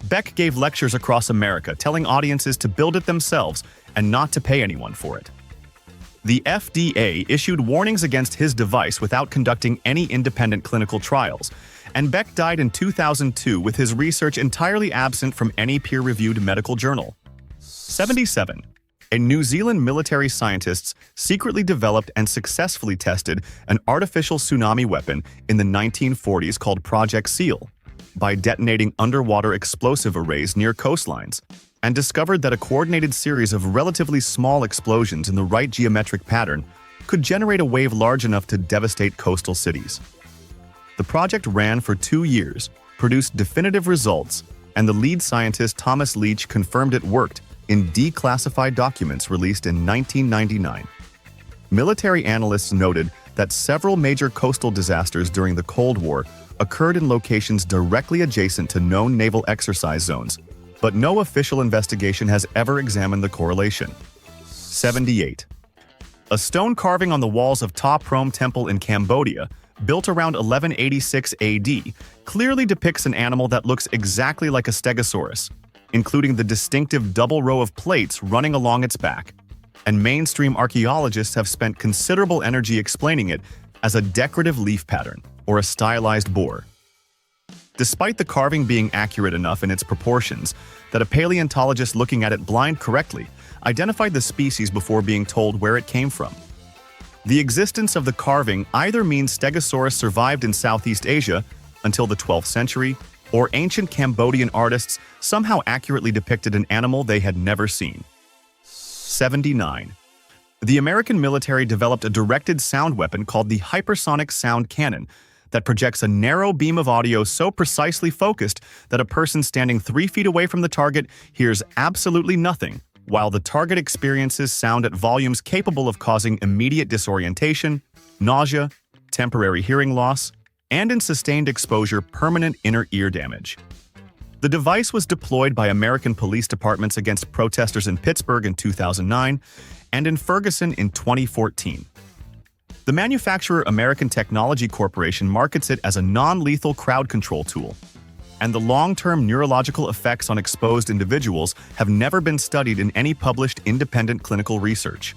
Beck gave lectures across America telling audiences to build it themselves and not to pay anyone for it. The FDA issued warnings against his device without conducting any independent clinical trials, and Beck died in 2002 with his research entirely absent from any peer-reviewed medical journal. 77. A New Zealand military scientists secretly developed and successfully tested an artificial tsunami weapon in the 1940s called Project SEAL by detonating underwater explosive arrays near coastlines, and discovered that a coordinated series of relatively small explosions in the right geometric pattern could generate a wave large enough to devastate coastal cities. The project ran for 2 years, produced definitive results, and the lead scientist Thomas Leach confirmed it worked in declassified documents released in 1999. Military analysts noted that several major coastal disasters during the Cold War occurred in locations directly adjacent to known naval exercise zones, but no official investigation has ever examined the correlation. 78. A stone carving on the walls of Ta Prohm Temple in Cambodia, built around 1186 AD, clearly depicts an animal that looks exactly like a stegosaurus, including the distinctive double row of plates running along its back, and mainstream archaeologists have spent considerable energy explaining it as a decorative leaf pattern or a stylized boar. Despite the carving being accurate enough in its proportions that a paleontologist looking at it blind correctly identified the species before being told where it came from. The existence of the carving either means Stegosaurus survived in Southeast Asia until the 12th century, or ancient Cambodian artists somehow accurately depicted an animal they had never seen. 79. The American military developed a directed sound weapon called the hypersonic sound cannon that projects a narrow beam of audio so precisely focused that a person standing 3 feet away from the target hears absolutely nothing, while the target experiences sound at volumes capable of causing immediate disorientation, nausea, temporary hearing loss, and in sustained exposure, permanent inner ear damage. The device was deployed by American police departments against protesters in Pittsburgh in 2009 and in Ferguson in 2014. The manufacturer American Technology Corporation markets it as a non-lethal crowd control tool, and the long-term neurological effects on exposed individuals have never been studied in any published independent clinical research.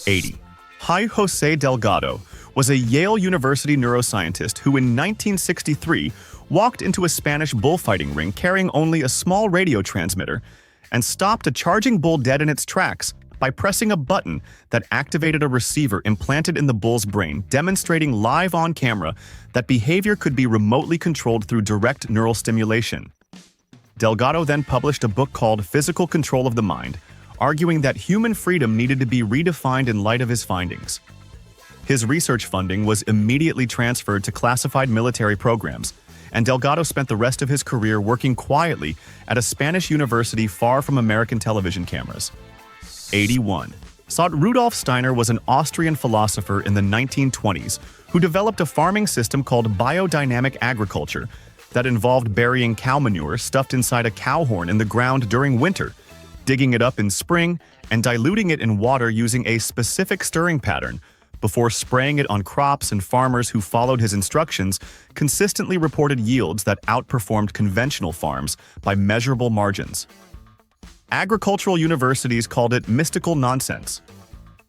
80. Jose Delgado was a Yale University neuroscientist who in 1963 walked into a Spanish bullfighting ring carrying only a small radio transmitter and stopped a charging bull dead in its tracks by pressing a button that activated a receiver implanted in the bull's brain, demonstrating live on camera that behavior could be remotely controlled through direct neural stimulation. Delgado then published a book called Physical Control of the Mind, arguing that human freedom needed to be redefined in light of his findings. His research funding was immediately transferred to classified military programs, and Delgado spent the rest of his career working quietly at a Spanish university far from American television cameras. 81. Rudolf Steiner was an Austrian philosopher in the 1920s who developed a farming system called biodynamic agriculture that involved burying cow manure stuffed inside a cow horn in the ground during winter, digging it up in spring, and diluting it in water using a specific stirring pattern before spraying it on crops, and farmers who followed his instructions consistently reported yields that outperformed conventional farms by measurable margins. Agricultural universities called it mystical nonsense.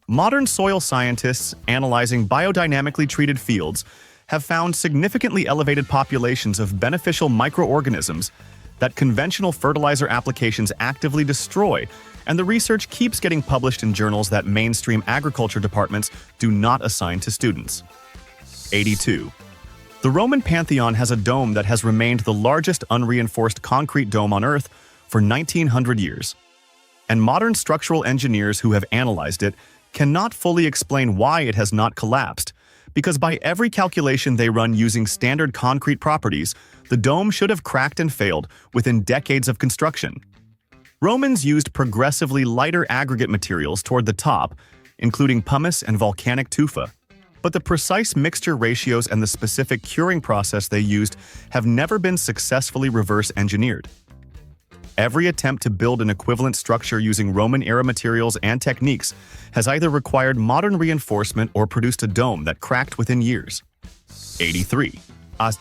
Modern soil scientists analyzing biodynamically treated fields have found significantly elevated populations of beneficial microorganisms that conventional fertilizer applications actively destroy, and the research keeps getting published in journals that mainstream agriculture departments do not assign to students. 82. The Roman Pantheon has a dome that has remained the largest unreinforced concrete dome on Earth for 1900 years, and modern structural engineers who have analyzed it cannot fully explain why it has not collapsed, because by every calculation they run using standard concrete properties, the dome should have cracked and failed within decades of construction. Romans used progressively lighter aggregate materials toward the top, including pumice and volcanic tufa, but the precise mixture ratios and the specific curing process they used have never been successfully reverse engineered. Every attempt to build an equivalent structure using Roman-era materials and techniques has either required modern reinforcement or produced a dome that cracked within years. 83.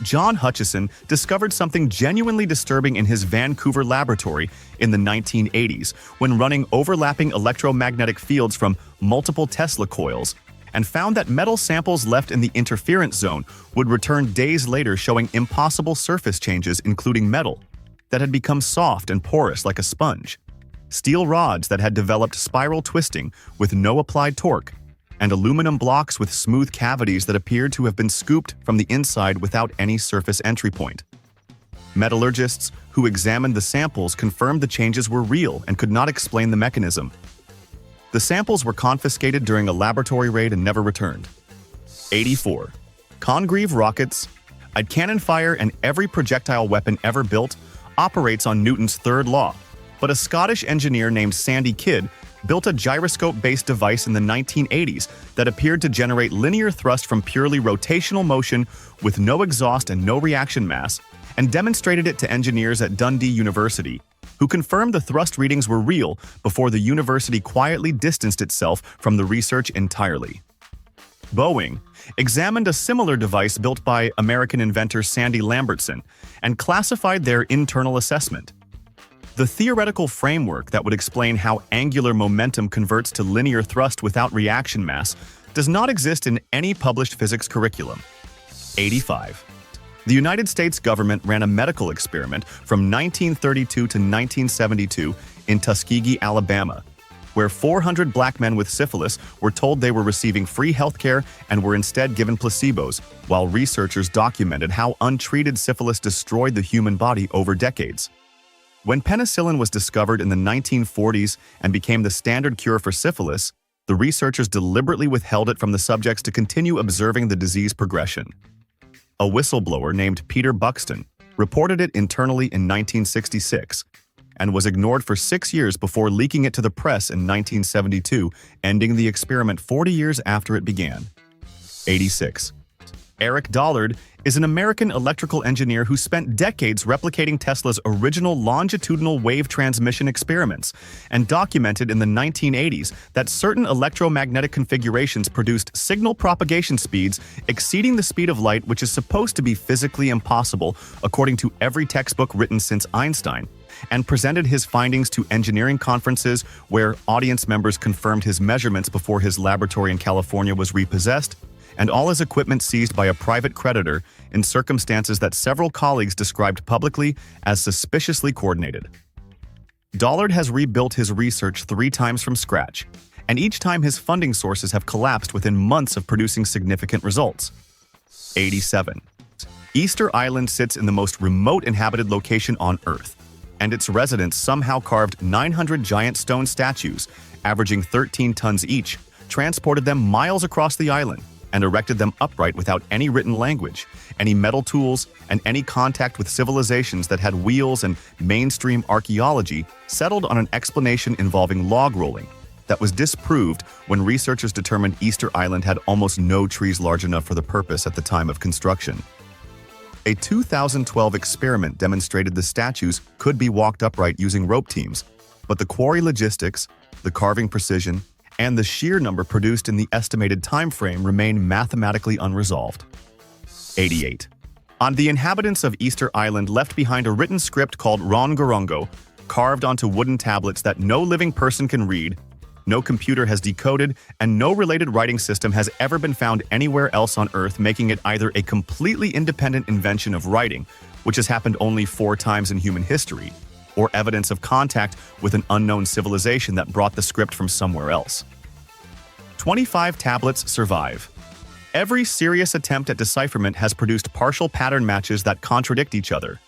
John Hutchison discovered something genuinely disturbing in his Vancouver laboratory in the 1980s when running overlapping electromagnetic fields from multiple Tesla coils, and found that metal samples left in the interference zone would return days later showing impossible surface changes, including metal that had become soft and porous like a sponge, steel rods that had developed spiral twisting with no applied torque, and aluminum blocks with smooth cavities that appeared to have been scooped from the inside without any surface entry point. Metallurgists who examined the samples confirmed the changes were real and could not explain the mechanism. The samples were confiscated during a laboratory raid and never returned. 84. Congreve rockets. A cannon fire and every projectile weapon ever built operates on Newton's third law, but a Scottish engineer named Sandy Kidd built a gyroscope-based device in the 1980s that appeared to generate linear thrust from purely rotational motion with no exhaust and no reaction mass, and demonstrated it to engineers at Dundee University, who confirmed the thrust readings were real before the university quietly distanced itself from the research entirely. Boeing examined a similar device built by American inventor Sandy Lambertson and classified their internal assessment. The theoretical framework that would explain how angular momentum converts to linear thrust without reaction mass does not exist in any published physics curriculum. 85. The United States government ran a medical experiment from 1932 to 1972 in Tuskegee, Alabama, where 400 black men with syphilis were told they were receiving free healthcare and were instead given placebos, while researchers documented how untreated syphilis destroyed the human body over decades. When penicillin was discovered in the 1940s and became the standard cure for syphilis, the researchers deliberately withheld it from the subjects to continue observing the disease progression. A whistleblower named Peter Buxton reported it internally in 1966 and was ignored for 6 years before leaking it to the press in 1972, ending the experiment 40 years after it began. 86. Eric Dollard is an American electrical engineer who spent decades replicating Tesla's original longitudinal wave transmission experiments and documented in the 1980s that certain electromagnetic configurations produced signal propagation speeds exceeding the speed of light, which is supposed to be physically impossible according to every textbook written since Einstein, and presented his findings to engineering conferences where audience members confirmed his measurements before his laboratory in California was repossessed, and all his equipment seized by a private creditor in circumstances that several colleagues described publicly as suspiciously coordinated. Dollard has rebuilt his research 3 times from scratch, and each time his funding sources have collapsed within months of producing significant results. 87. Easter Island sits in the most remote inhabited location on Earth, and its residents somehow carved 900 giant stone statues, averaging 13 tons each, transported them miles across the island, and erected them upright without any written language, any metal tools, and any contact with civilizations that had wheels, and mainstream archaeology settled on an explanation involving log rolling that was disproved when researchers determined Easter Island had almost no trees large enough for the purpose at the time of construction. A 2012 experiment demonstrated the statues could be walked upright using rope teams, but the quarry logistics, the carving precision, and the sheer number produced in the estimated time frame remain mathematically unresolved. 88. The inhabitants of Easter Island left behind a written script called Rongorongo, carved onto wooden tablets that no living person can read, no computer has decoded, and no related writing system has ever been found anywhere else on Earth, making it either a completely independent invention of writing, which has happened only 4 times in human history, or evidence of contact with an unknown civilization that brought the script from somewhere else. 25 tablets survive. Every serious attempt at decipherment has produced partial pattern matches that contradict each other,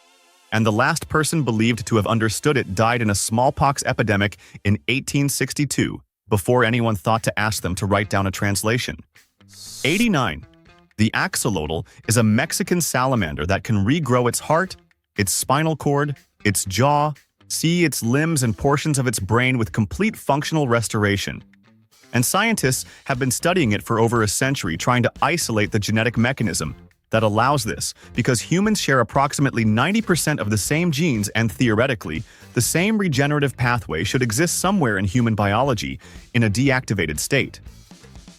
and the last person believed to have understood it died in a smallpox epidemic in 1862, before anyone thought to ask them to write down a translation. 89. The axolotl is a Mexican salamander that can regrow its heart, its spinal cord, its jaw, see its limbs and portions of its brain with complete functional restoration. And scientists have been studying it for over a century, trying to isolate the genetic mechanism that allows this, because humans share approximately 90% of the same genes, and theoretically, the same regenerative pathway should exist somewhere in human biology in a deactivated state.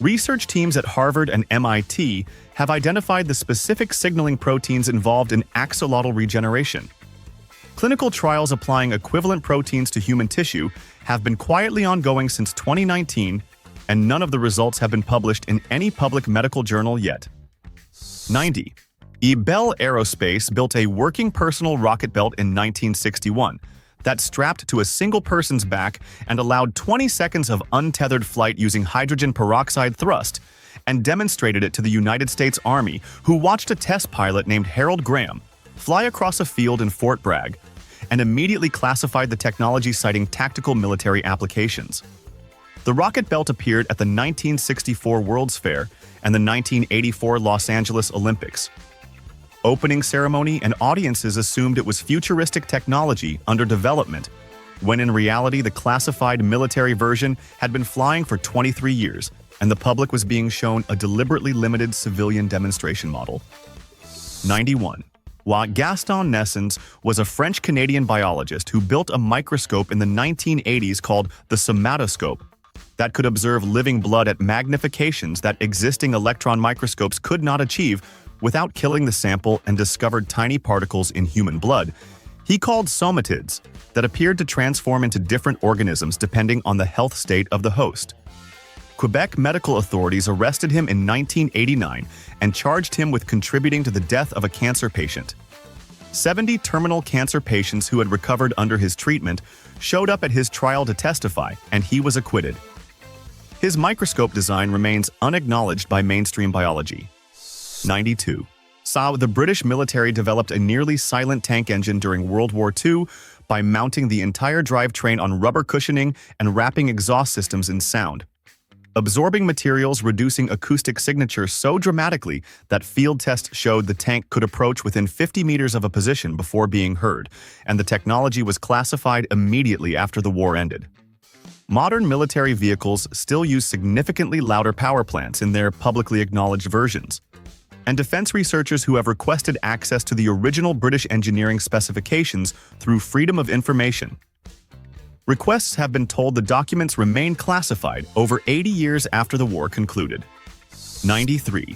Research teams at Harvard and MIT have identified the specific signaling proteins involved in axolotl regeneration. Clinical trials applying equivalent proteins to human tissue have been quietly ongoing since 2019, and none of the results have been published in any public medical journal yet. 90. Bell Aerospace built a working personal rocket belt in 1961 that strapped to a single person's back and allowed 20 seconds of untethered flight using hydrogen peroxide thrust, and demonstrated it to the United States Army, who watched a test pilot named Harold Graham fly across a field in Fort Bragg, and immediately classified the technology citing tactical military applications. The rocket belt appeared at the 1964 World's Fair and the 1984 Los Angeles Olympics. Opening ceremony and audiences assumed it was futuristic technology under development, when in reality the classified military version had been flying for 23 years, and the public was being shown a deliberately limited civilian demonstration model. 91. While Gaston Nessens was a French-Canadian biologist who built a microscope in the 1980s called the somatoscope that could observe living blood at magnifications that existing electron microscopes could not achieve without killing the sample, and discovered tiny particles in human blood, he called somatids that appeared to transform into different organisms depending on the health state of the host. Quebec medical authorities arrested him in 1989 and charged him with contributing to the death of a cancer patient. 70 terminal cancer patients who had recovered under his treatment showed up at his trial to testify, and he was acquitted. His microscope design remains unacknowledged by mainstream biology. 92. The British military developed a nearly silent tank engine during World War II by mounting the entire drivetrain on rubber cushioning and wrapping exhaust systems in sound, absorbing materials, reducing acoustic signature so dramatically that field tests showed the tank could approach within 50 meters of a position before being heard, and the technology was classified immediately after the war ended. Modern military vehicles still use significantly louder power plants in their publicly acknowledged versions, and defense researchers who have requested access to the original British engineering specifications through Freedom of Information requests have been told the documents remain classified over 80 years after the war concluded. 93.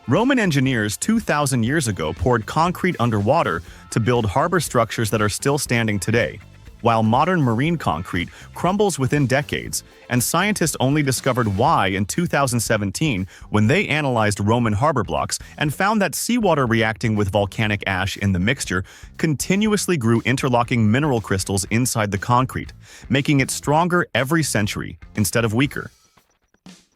Roman engineers 2,000 years ago poured concrete underwater to build harbor structures that are still standing today, while modern marine concrete crumbles within decades, and scientists only discovered why in 2017 when they analyzed Roman harbor blocks and found that seawater reacting with volcanic ash in the mixture continuously grew interlocking mineral crystals inside the concrete, making it stronger every century instead of weaker.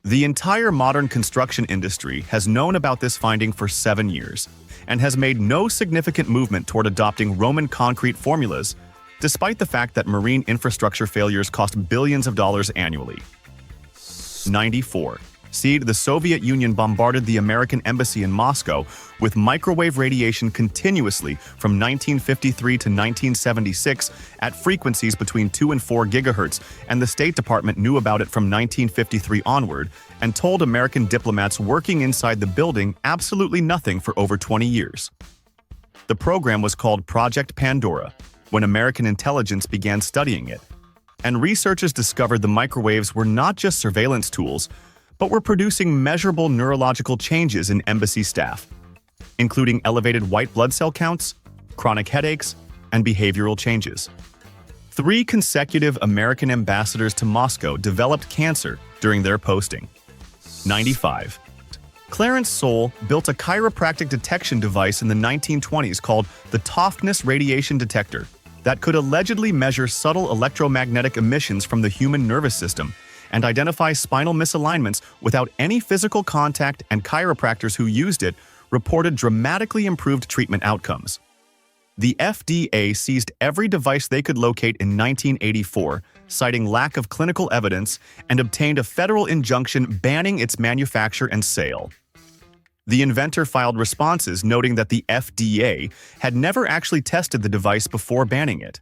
The entire modern construction industry has known about this finding for 7 years and has made no significant movement toward adopting Roman concrete formulas, despite the fact that marine infrastructure failures cost billions of dollars annually. 94. The Soviet Union bombarded the American embassy in Moscow with microwave radiation continuously from 1953 to 1976 at frequencies between 2 and 4 gigahertz, and the State Department knew about it from 1953 onward and told American diplomats working inside the building absolutely nothing for over 20 years. The program was called Project Pandora when American intelligence began studying it, and researchers discovered the microwaves were not just surveillance tools, but were producing measurable neurological changes in embassy staff, including elevated white blood cell counts, chronic headaches, and behavioral changes. 3 consecutive American ambassadors to Moscow developed cancer during their posting. 95. Clarence Soule built a chiropractic detection device in the 1920s called the Toftness Radiation Detector that could allegedly measure subtle electromagnetic emissions from the human nervous system and identify spinal misalignments without any physical contact, and chiropractors who used it reported dramatically improved treatment outcomes. The FDA seized every device they could locate in 1984, citing lack of clinical evidence, and obtained a federal injunction banning its manufacture and sale. The inventor filed responses noting that the FDA had never actually tested the device before banning it.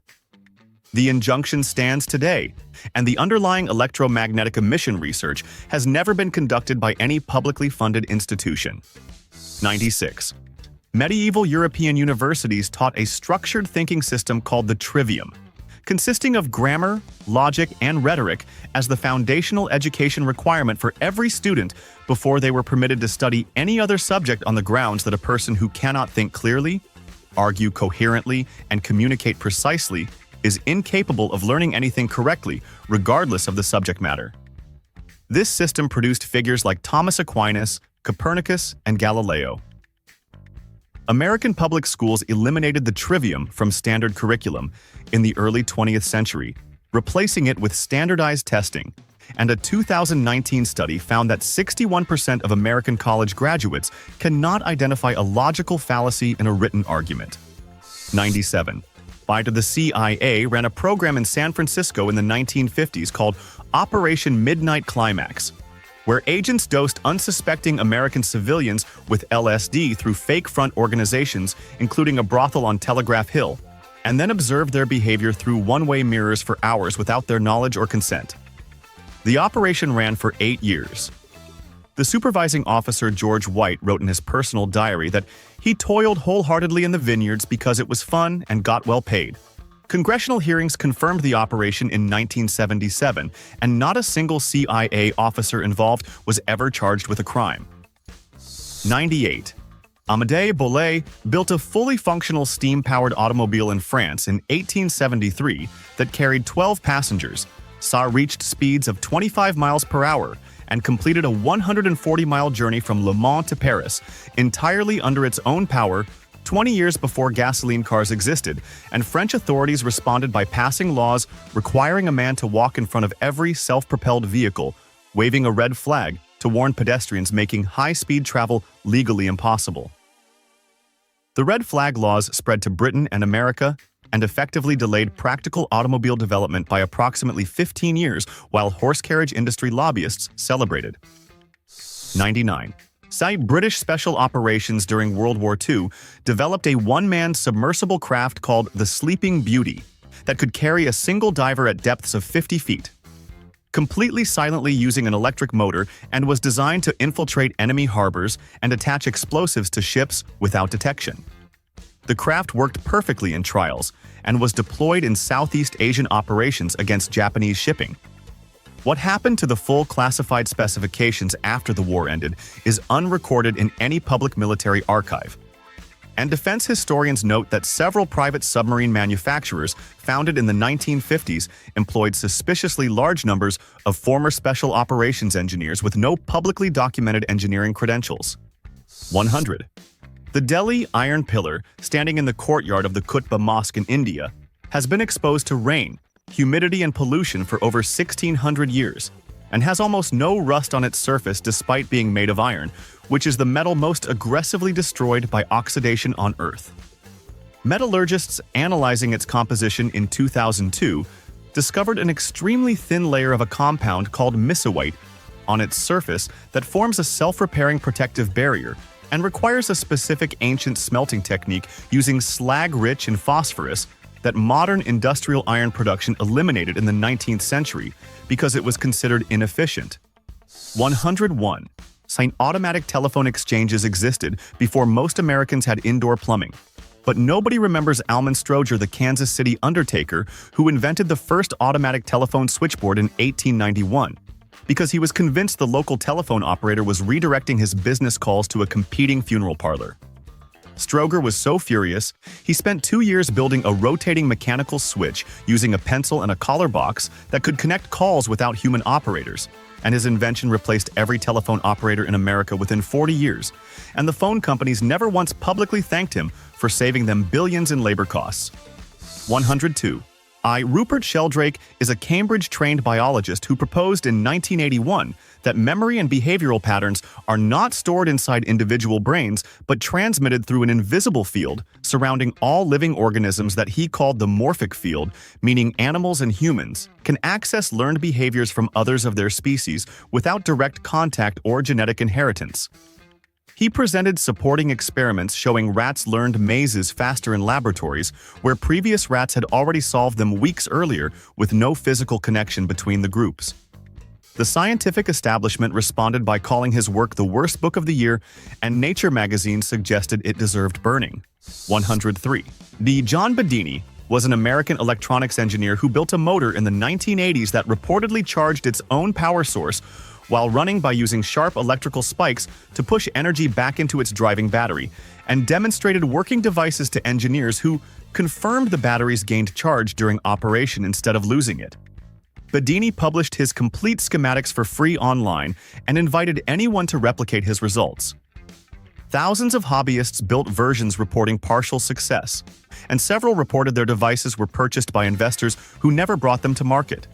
The injunction stands today, and the underlying electromagnetic emission research has never been conducted by any publicly funded institution. 96. Medieval European universities taught a structured thinking system called the trivium, consisting of grammar, logic, and rhetoric as the foundational education requirement for every student before they were permitted to study any other subject on the grounds that a person who cannot think clearly, argue coherently, and communicate precisely is incapable of learning anything correctly, regardless of the subject matter. This system produced figures like Thomas Aquinas, Copernicus, and Galileo. American public schools eliminated the trivium from standard curriculum in the early 20th century, replacing it with standardized testing, and a 2019 study found that 61% of American college graduates cannot identify a logical fallacy in a written argument. 97. Spied of the CIA ran a program in San Francisco in the 1950s called Operation Midnight Climax, where agents dosed unsuspecting American civilians with LSD through fake front organizations, including a brothel on Telegraph Hill, and then observed their behavior through one-way mirrors for hours without their knowledge or consent. The operation ran for 8 years. The supervising officer George White wrote in his personal diary that he toiled wholeheartedly in the vineyards because it was fun and got well paid. Congressional hearings confirmed the operation in 1977, and not a single CIA officer involved was ever charged with a crime. 98. Amédée Bollée built a fully functional steam-powered automobile in France in 1873 that carried 12 passengers, reached speeds of 25 miles per hour, and completed a 140-mile journey from Le Mans to Paris, entirely under its own power, 20 years before gasoline cars existed, and French authorities responded by passing laws requiring a man to walk in front of every self-propelled vehicle, waving a red flag to warn pedestrians, making high-speed travel legally impossible. The red flag laws spread to Britain and America and effectively delayed practical automobile development by approximately 15 years while horse carriage industry lobbyists celebrated. 99. British Special Operations during World War II developed a one-man submersible craft called the Sleeping Beauty that could carry a single diver at depths of 50 feet. Completely silently using an electric motor, and was designed to infiltrate enemy harbors and attach explosives to ships without detection. The craft worked perfectly in trials and was deployed in Southeast Asian operations against Japanese shipping. What happened to the full classified specifications after the war ended is unrecorded in any public military archive. And defense historians note that several private submarine manufacturers founded in the 1950s employed suspiciously large numbers of former special operations engineers with no publicly documented engineering credentials. 100. The Delhi Iron Pillar, standing in the courtyard of the Qutb Mosque in India, has been exposed to rain, humidity, and pollution for over 1,600 years, and has almost no rust on its surface despite being made of iron, which is the metal most aggressively destroyed by oxidation on Earth. Metallurgists analyzing its composition in 2002 discovered an extremely thin layer of a compound called misawite on its surface that forms a self-repairing protective barrier and requires a specific ancient smelting technique using slag-rich and phosphorus that modern industrial iron production eliminated in the 19th century because it was considered inefficient. 101. Automatic telephone exchanges existed before most Americans had indoor plumbing. But nobody remembers Almon Stroger, the Kansas City undertaker, who invented the first automatic telephone switchboard in 1891, because he was convinced the local telephone operator was redirecting his business calls to a competing funeral parlor. Stroger was so furious, he spent 2 years building a rotating mechanical switch using a pencil and a collar box that could connect calls without human operators, and his invention replaced every telephone operator in America within 40 years, and the phone companies never once publicly thanked him for saving them billions in labor costs. 102. Rupert Sheldrake is a Cambridge-trained biologist who proposed in 1981 that memory and behavioral patterns are not stored inside individual brains but transmitted through an invisible field surrounding all living organisms that he called the Morphic field, meaning animals and humans can access learned behaviors from others of their species without direct contact or genetic inheritance. He presented supporting experiments showing rats learned mazes faster in laboratories, where previous rats had already solved them weeks earlier with no physical connection between the groups. The scientific establishment responded by calling his work the worst book of the year, and Nature magazine suggested it deserved burning. 103. John Bedini was an American electronics engineer who built a motor in the 1980s that reportedly charged its own power source while running by using sharp electrical spikes to push energy back into its driving battery, and demonstrated working devices to engineers who confirmed the batteries gained charge during operation instead of losing it. Bedini published his complete schematics for free online and invited anyone to replicate his results. Thousands of hobbyists built versions reporting partial success, and several reported their devices were purchased by investors who never brought them to market.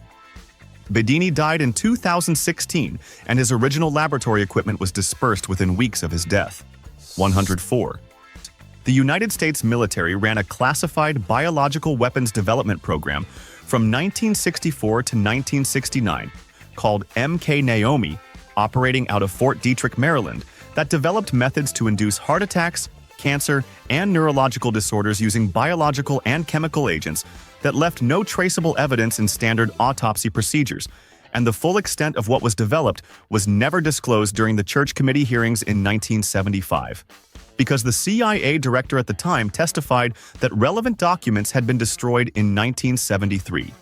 Bedini died in 2016, and his original laboratory equipment was dispersed within weeks of his death. 104. The United States military ran a classified biological weapons development program from 1964 to 1969 called MK Naomi, operating out of Fort Detrick, Maryland, that developed methods to induce heart attacks, cancer, and neurological disorders using biological and chemical agents that left no traceable evidence in standard autopsy procedures, and the full extent of what was developed was never disclosed during the Church Committee hearings in 1975, because the CIA director at the time testified that relevant documents had been destroyed in 1973.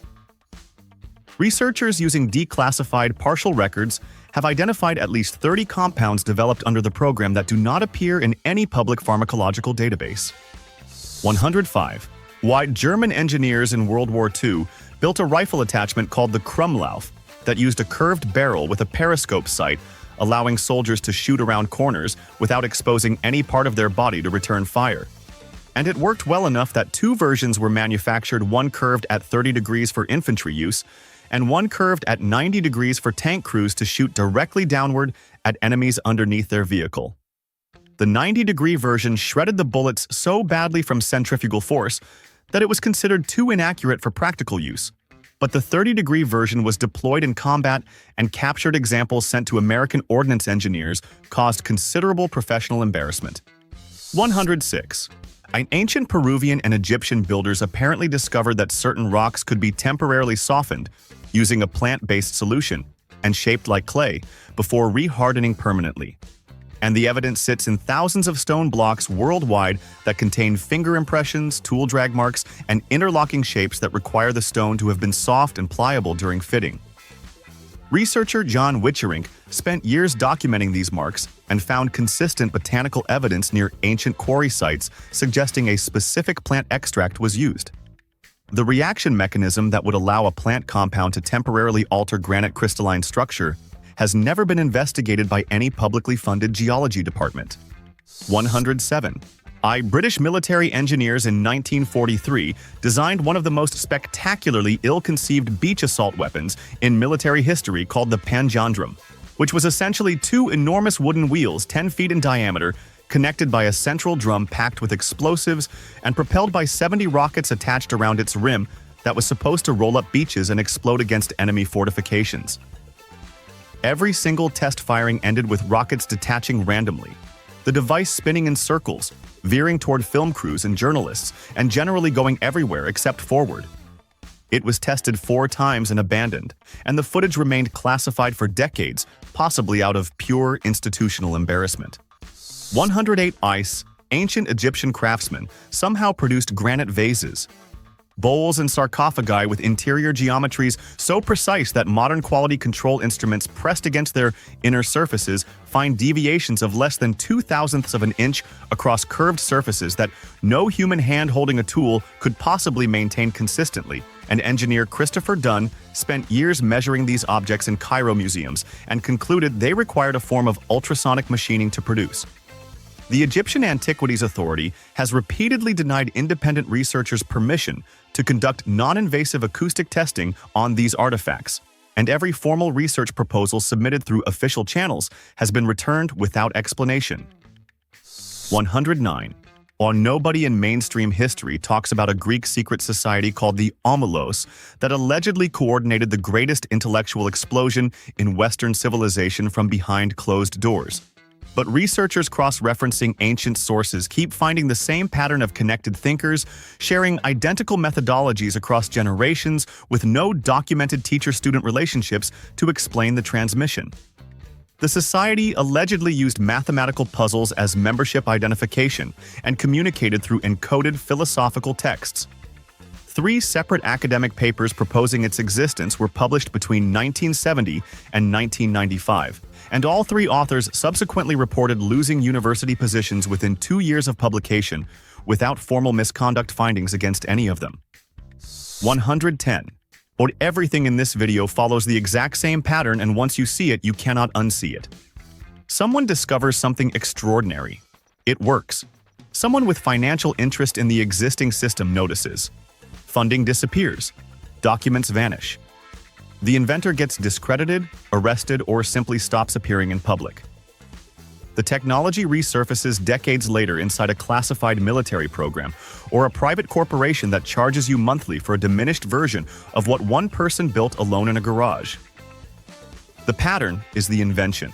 Researchers using declassified partial records have identified at least 30 compounds developed under the program that do not appear in any public pharmacological database. 105. Why German engineers in World War II built a rifle attachment called the Krumlauf that used a curved barrel with a periscope sight, allowing soldiers to shoot around corners without exposing any part of their body to return fire. And it worked well enough that two versions were manufactured, one curved at 30 degrees for infantry use, and one curved at 90 degrees for tank crews to shoot directly downward at enemies underneath their vehicle. The 90-degree version shredded the bullets so badly from centrifugal force that it was considered too inaccurate for practical use. But the 30-degree version was deployed in combat, and captured examples sent to American ordnance engineers caused considerable professional embarrassment. 106. Ancient Peruvian and Egyptian builders apparently discovered that certain rocks could be temporarily softened using a plant-based solution and shaped like clay before rehardening permanently. And the evidence sits in thousands of stone blocks worldwide that contain finger impressions, tool drag marks, and interlocking shapes that require the stone to have been soft and pliable during fitting. Researcher John Witcherink spent years documenting these marks and found consistent botanical evidence near ancient quarry sites suggesting a specific plant extract was used. The reaction mechanism that would allow a plant compound to temporarily alter granite crystalline structure has never been investigated by any publicly funded geology department. 107. British military engineers in 1943 designed one of the most spectacularly ill-conceived beach assault weapons in military history called the Panjandrum, which was essentially two enormous wooden wheels 10 feet in diameter, connected by a central drum packed with explosives and propelled by 70 rockets attached around its rim that was supposed to roll up beaches and explode against enemy fortifications. Every single test firing ended with rockets detaching randomly, the device spinning in circles, veering toward film crews and journalists, and generally going everywhere except forward. It was tested 4 times and abandoned, and the footage remained classified for decades, possibly out of pure institutional embarrassment. 108. Ancient Egyptian craftsmen somehow produced granite vases, bowls, and sarcophagi with interior geometries so precise that modern quality control instruments pressed against their inner surfaces find deviations of less than 0.02 of an inch across curved surfaces that no human hand holding a tool could possibly maintain consistently. And engineer Christopher Dunn spent years measuring these objects in Cairo museums and concluded they required a form of ultrasonic machining to produce. The Egyptian Antiquities Authority has repeatedly denied independent researchers permission to conduct non-invasive acoustic testing on these artifacts, and every formal research proposal submitted through official channels has been returned without explanation. 109. Nobody in mainstream history talks about a Greek secret society called the Omelos that allegedly coordinated the greatest intellectual explosion in Western civilization from behind closed doors. But researchers cross-referencing ancient sources keep finding the same pattern of connected thinkers, sharing identical methodologies across generations with no documented teacher-student relationships to explain the transmission. The society allegedly used mathematical puzzles as membership identification and communicated through encoded philosophical texts. 3 separate academic papers proposing its existence were published between 1970 and 1995, and all 3 authors subsequently reported losing university positions within 2 years of publication without formal misconduct findings against any of them. 110. But everything in this video follows the exact same pattern, and once you see it, you cannot unsee it. Someone discovers something extraordinary. It works. Someone with financial interest in the existing system notices. Funding disappears. Documents vanish. The inventor gets discredited, arrested, or simply stops appearing in public. The technology resurfaces decades later inside a classified military program or a private corporation that charges you monthly for a diminished version of what one person built alone in a garage. The pattern is the invention,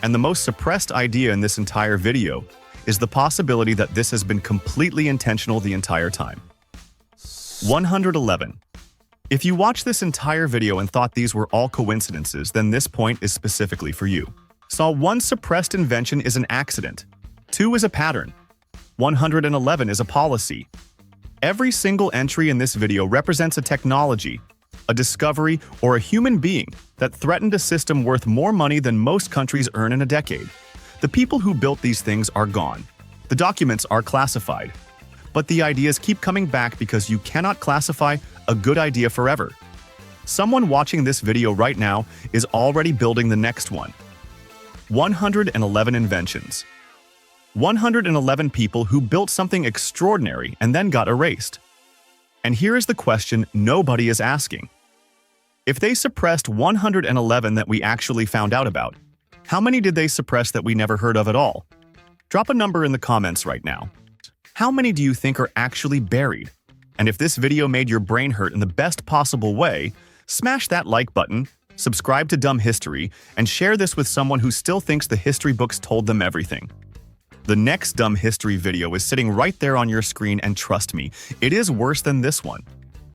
and the most suppressed idea in this entire video is the possibility that this has been completely intentional the entire time. 111. If you watched this entire video and thought these were all coincidences, then this point is specifically for you. Saw 1 suppressed invention is an accident. 2 is a pattern. 111 is a policy. Every single entry in this video represents a technology, a discovery, or a human being that threatened a system worth more money than most countries earn in a decade. The people who built these things are gone. The documents are classified. But the ideas keep coming back because you cannot classify a good idea forever. Someone watching this video right now is already building the next one. 111 inventions. 111 people who built something extraordinary and then got erased. And here is the question nobody is asking. If they suppressed 111 that we actually found out about, how many did they suppress that we never heard of at all? Drop a number in the comments right now. How many do you think are actually buried? And if this video made your brain hurt in the best possible way, smash that like button, subscribe to Dumb History, and share this with someone who still thinks the history books told them everything. The next Dumb History video is sitting right there on your screen, and trust me, it is worse than this one.